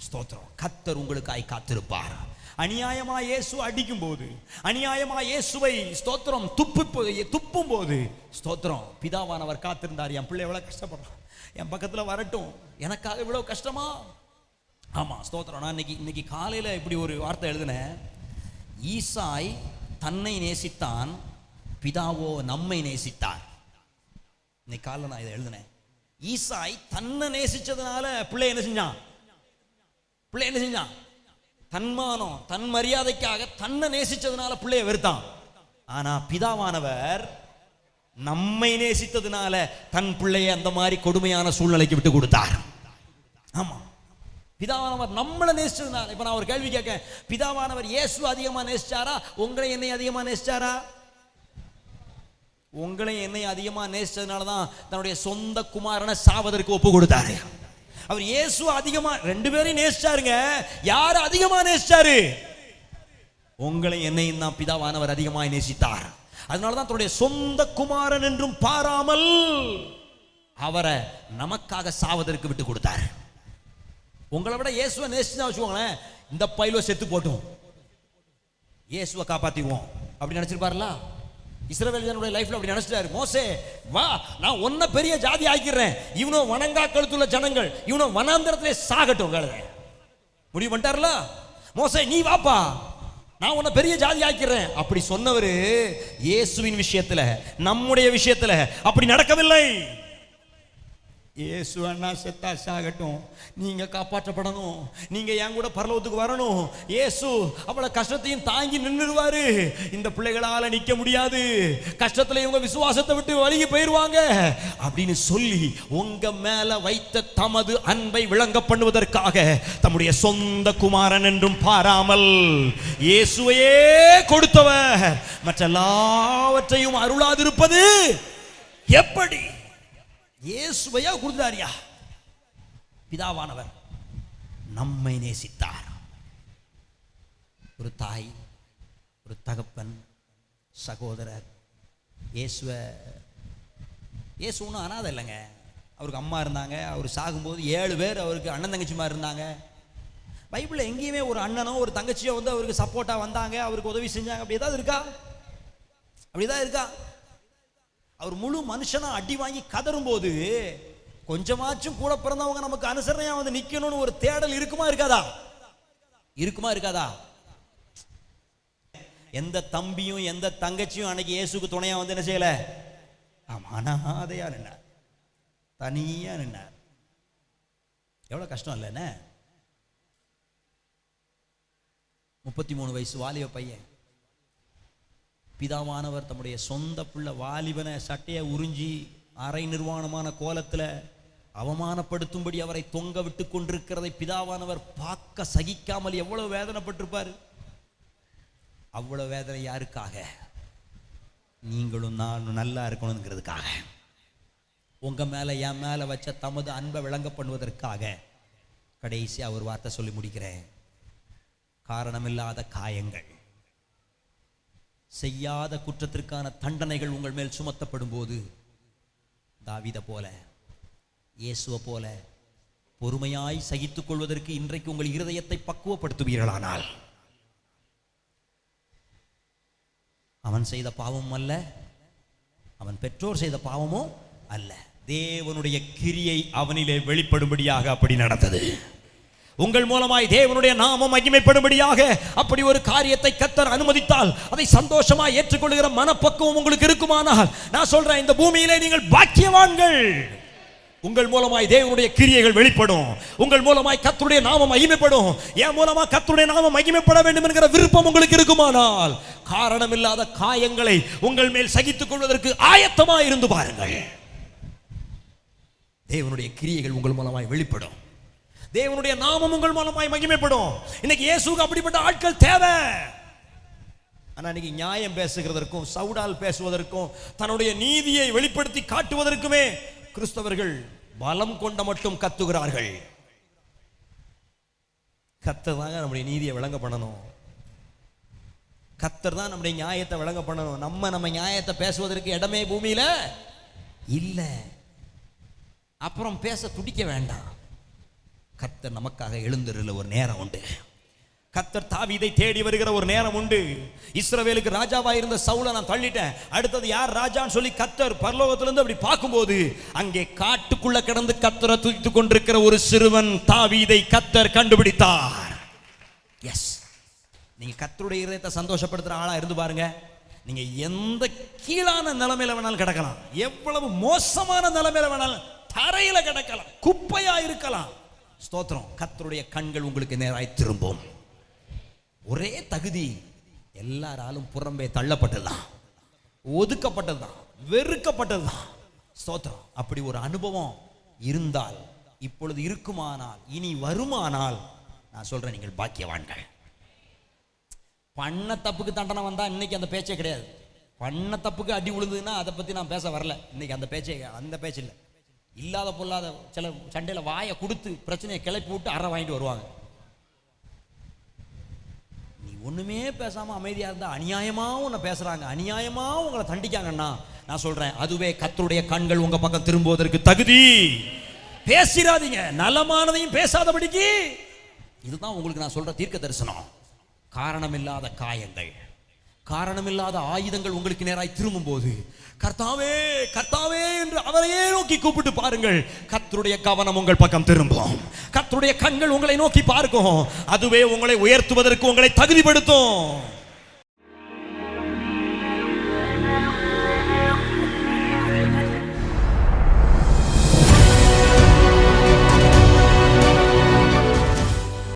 ஸ்தோத்திரம், கர்த்தர் உங்களுக்காய் காத்திருப்பார். அநியாயமா இயேசு அடிக்கும் போது, அநியாயமா இயேசுவை ஸ்தோத்திரம் துப்பும் போது, ஸ்தோத்திரம், பிதாவானவர் காத்திருந்தார். என் பிள்ளை எவ்வளவு கஷ்டப்படுறான், என் பக்கத்துல வரட்டும், எனக்காக இவ்வளவு கஷ்டமா? ஆமா, ஸ்தோத்திரம். நான் இன்னைக்கு காலையில இப்படி ஒரு வார்த்தை எழுதினேன். ஈசாய் தன்னை நேசித்தான், பிதாவோ நம்மை நேசித்தார். இன்னைக்கு காலையில நான் இதை எழுதினேன். ஈசாய் தன்னை நேசிச்சதுனால பிள்ளை என்ன செஞ்சான்? பிள்ளை என்ன செஞ்சான்? தன்மானம், தன் மரியாதைக்காக தன்னை நேசிச்சதுனால பிள்ளைய வெறுத்தான். ஆனா பிதாவானவர் நம்மை நேசித்ததுனால தன் பிள்ளையை அந்த மாதிரி கொடுமையான சூழ்நிலைக்கு விட்டு கொடுத்தார். ஆமா, பிதாவானவர் நம்மளை நேசிச்சதுனால. இப்ப நான் ஒரு கேள்வி கேட்க, பிதாவானவர் இயேசு அதிகமா நேசிச்சாரா, உங்களை என்னை அதிகமா நேசிச்சாரா? உங்களை என்னை அதிகமா நேசிச்சதுனால தான் தன்னுடைய சொந்த குமாரனை சாவதற்கு ஒப்பு கொடுத்தாரு. அவர் இயேசு அதிகமா 2 பேரையும் நேசிச்சாருங்க. யார் அதிகமா நேசிச்சாரு? உங்களை என்னையும் தான் பிதாவானவர் அதிகமாய் நேசித்தார். அதனாலதான் தன்னுடைய சொந்த குமாரன் என்றும் பாராமல் அவரை நமக்காக சாவதற்கு விட்டு கொடுத்தார். உங்களை விட இயேசுவை நேசிச்சா வச்சுக்கோங்களேன், இந்த பையில செத்து போட்டும் இயேசுவை காப்பாத்திடுவோம் அப்படி நினைச்சிருப்பாருல. இஸ்ரவேலியனுடைய லைஃப்ல அப்படி நினைச்சிட்டாரு. மோசே, வா, நான் ஒன்ன பெரிய ஜாதி ஆக்கிடுறேன், இவனோ வணங்கா கழுத்துள்ள ஜனங்கள், இவனோ வனாந்தரத்திலே சாகட்டும், முடிவு பண்ணிட்டார்ல. மோசே நீ வாப்பா, நான் உன்னை பெரிய ஜாதி ஆக்கிறேன் அப்படி சொன்னவரு இயேசுவின் விஷயத்துல, நம்முடைய விஷயத்துல அப்படி நடக்கவில்லை. இயேசு அண்ணா செத்தா சாகட்டும், நீங்க காப்பாற்றப்படணும், நீங்க என் கூட பரலோகத்துக்கு வரணும். இயேசு அவ்வளவு கஷ்டத்தையும் தாங்கி நின்றுடுவாரு. இந்த பிள்ளைகளால நிக்க முடியாது, கஷ்டத்துல இவங்க விசுவாசத்தை விட்டு வழிகி போயிருவாங்க அப்படின்னு சொல்லி உங்க மேல வைத்த தமது அன்பை விளங்க பண்ணுவதற்காக தம்முடைய சொந்த குமாரன் என்றும் பாராமல் இயேசுவையே கொடுத்தவர் மற்ற எல்லாவற்றையும் அருளாதிருப்பது எப்படி? இயேசுவையா கொடுத்தாரியா? பிதாவானவர் நம்மை நேசித்தார். ஒரு தாய், ஒரு தகப்பன், சகோதரர். இயேசு ஒன்றும் அனாதை இல்லைங்க. அவருக்கு அம்மா இருந்தாங்க. அவர் சாகும்போது 7 பேர் அவருக்கு அண்ணன் தங்கச்சி மாதிரி இருந்தாங்க. பைபிளில் எங்கேயுமே ஒரு அண்ணனோ ஒரு தங்கச்சியோ வந்து அவருக்கு சப்போர்ட்டாக வந்தாங்க, அவருக்கு உதவி செஞ்சாங்க, அப்படி ஏதாவது இருக்கா? அப்படிதான் இருக்கா? அவர் முழு மனுஷனா அடி வாங்கி கதறும் போது கொஞ்சமாச்சும் கூட பிறந்தவங்க நமக்கு அனுசரணையா வந்து நிக்கணும்னு ஒரு தேடல் இருக்குமா இருக்காதா? இருக்குமா இருக்காதா? எந்த தம்பியும் எந்த தங்கச்சியும் அன்னைக்கு இயேசுக்கு துணையா வந்து என்ன செய்யல? அனாதையா நின்னார், தனியா நின்னார். எவ்வளவு கஷ்டம் இல்ல? என்ன 33 வயசு வாலிப பையன், பிதாவானவர் தம்முடைய சொந்த பிள்ளை வாலிபனை சட்டையை உறிஞ்சி அரை நிர்வாணமான கோலத்தில் அவமானப்படுத்தும்படி அவரை தொங்க விட்டு கொண்டிருக்கிறதை பிதாவானவர் பார்க்க சகிக்காமல் எவ்வளவு வேதனைப்பட்டிருப்பார். அவ்வளவு வேதனை யாருக்காக? நீங்களும் நானும் நல்லா இருக்கணுங்கிறதுக்காக, உங்க மேல என் மேல வச்ச தமது அன்பை விளங்க பண்ணுவதற்காக. கடைசியா ஒரு வார்த்தை சொல்லி முடிக்கிறேன். காரணமில்லாத காயங்கள், செய்யாத குற்றத்திற்கான தண்டனைகள் உங்கள் மேல் சுமத்தப்படும் போது தாவீதை போல, இயேசுவை போல பொறுமையாய் சகித்துக் கொள்வதற்கு இன்றைக்கு உங்கள் இருதயத்தை பக்குவப்படுத்துவீர்களானால், அவன் செய்த பாவமும் அல்ல, அவன் பெற்றோர் செய்த பாவமும் அல்ல, தேவனுடைய கிரியை அவனிலே வெளிப்படும்படியாக அப்படி நடந்தது. உங்கள் மூலமாய் தேவனுடைய நாமம் மகிமைப்படும்படியாக அப்படி ஒரு காரியத்தை கர்த்தர் அனுமதித்தால் அதை சந்தோஷமாய் ஏற்றுக்கொள்கிற மனப்பக்குவம் உங்களுக்கு இருக்குமானால், நான் சொல்றேன், இந்த பூமியிலே நீங்கள் பாக்கியவான்கள். உங்கள் மூலமாய் தேவனுடைய கிரியைகள் வெளிப்படும். உங்கள் மூலமாய் கர்த்தருடைய நாமம் மகிமைப்படும். என் மூலமா கர்த்தருடைய நாமம் மகிமைப்பட வேண்டும் என்கிற விருப்பம் உங்களுக்கு இருக்குமானால், காரணமில்லாத காயங்களை உங்கள் மேல் சகித்துக் கொள்வதற்கு ஆயத்தமாய் இருந்து பாருங்கள். தேவனுடைய கிரியைகள் உங்கள் மூலமாய் வெளிப்படும். தேவனுடைய நாமம் உங்கள் மூலமாய் மகிமைப்படும். இன்னைக்கு இயேசுவுக்கு அப்படிப்பட்ட ஆட்கள் தேவை. ஆனா இன்னைக்கு நியாயம் பேசுகிறதற்கும் சவுடால் பேசுவதற்கும் தன்னுடைய நீதியை வெளிப்படுத்தி காட்டுவதற்குமே கிறிஸ்தவர்கள் பலம் கொண்ட மட்டும் கத்துகிறார்கள். கர்த்தர் தாங்க நம்முடைய நீதியை விளங்க பண்ணணும். கர்த்தர் தான் நம்முடைய நியாயத்தை விளங்க பண்ணணும். நம்ம நியாயத்தை பேசுவதற்கு இடமே பூமியில இல்ல. அப்புறம் பேச துடிக்க வேண்டாம். கர்த்தர் நமக்காக எழுந்திருந்த ஒரு நேரம் உண்டு. கர்த்தர் தாவீதை தேடி வருகிற ஒரு நேரம் உண்டு. இஸ்ரவேலுக்கு ராஜாவா இருந்த சவுலை நான் தள்ளிட்டேன், அடுத்தது யார் ராஜான்னு சொல்லி கர்த்தர் பரலோகத்திலிருந்து அப்படி பார்க்கும்போது அங்கே காட்டுக்குள்ள கிடந்து கர்த்தரை துதித்துக் கொண்டிருக்கிற ஒரு சிறுவன் தாவீதை கர்த்தர் கண்டுபிடித்தார். எஸ், நீங்க கர்த்தருடைய இதயத்தை சந்தோஷப்படுத்துற ஆளா இருந்து பாருங்க. நீங்க எந்த கீழான நிலைமையில வேணாலும் கிடக்கலாம், எவ்வளவு மோசமான நிலைமையில வேணாலும் தரையில கிடக்கலாம், குப்பையா இருக்கலாம். ஸ்தோத்திரம், கர்த்தருடைய கண்கள் உங்களுக்கு நேராய் திரும்பும். ஒரே தகுதி, எல்லாராலும் புறம்பே தள்ளப்பட்டதுதான், ஒதுக்கப்பட்டதுதான், வெறுக்கப்பட்டதுதான். ஸ்தோத்திரம், அப்படி ஒரு அனுபவம் இருந்தால், இப்பொழுது இருக்குமானால், இனி வருமானால், நான் சொல்றேன், நீங்கள் பாக்கியவான்கள். பண்ண தப்புக்கு தண்டனை வந்தா இன்னைக்கு அந்த பேச்சே கிடையாது. பண்ண தப்புக்கு அடி விழுந்ததுன்னா அதை பத்தி நான் பேச வரல. இன்னைக்கு அந்த பேச்சு இல்லை. இல்லாத பொல்லாத சில சண்டையில் வாயை கொடுத்து பிரச்சனையை கிளப்பி விட்டு அறை வாங்கிட்டு வருவாங்க. நீ ஒண்ணுமே பேசாம அமைதியா இருந்தா அநியாயமா உன்னை பேசுறாங்க, அநியாயமா உங்களை தண்டிக்காங்கன்னா, நான் சொல்றேன், அதுவே கர்த்தருடைய கண்கள் உங்க பக்கம் திரும்புவதற்கு தகுதி. பேசிராதீங்க, நலமானதையும் பேசாதபடிக்கு. இதுதான் உங்களுக்கு நான் சொல்ற தீர்க்க தரிசனம். காரணமில்லாத காயங்கள், காரணமில்லாத ஆயுதங்கள் உங்களுக்கு நேராய் திரும்பும் போது, கர்த்தாவே கர்த்தாவே என்று அவரையே நோக்கி கூப்பிட்டு பாருங்கள். கர்த்தருடைய கவனம் உங்கள் பக்கம் திரும்பும். கர்த்தருடைய கண்கள் உங்களை நோக்கி பார்க்கும். அதுவே உங்களை உயர்த்துவதற்கு உங்களை தகுதிப்படுத்தும்.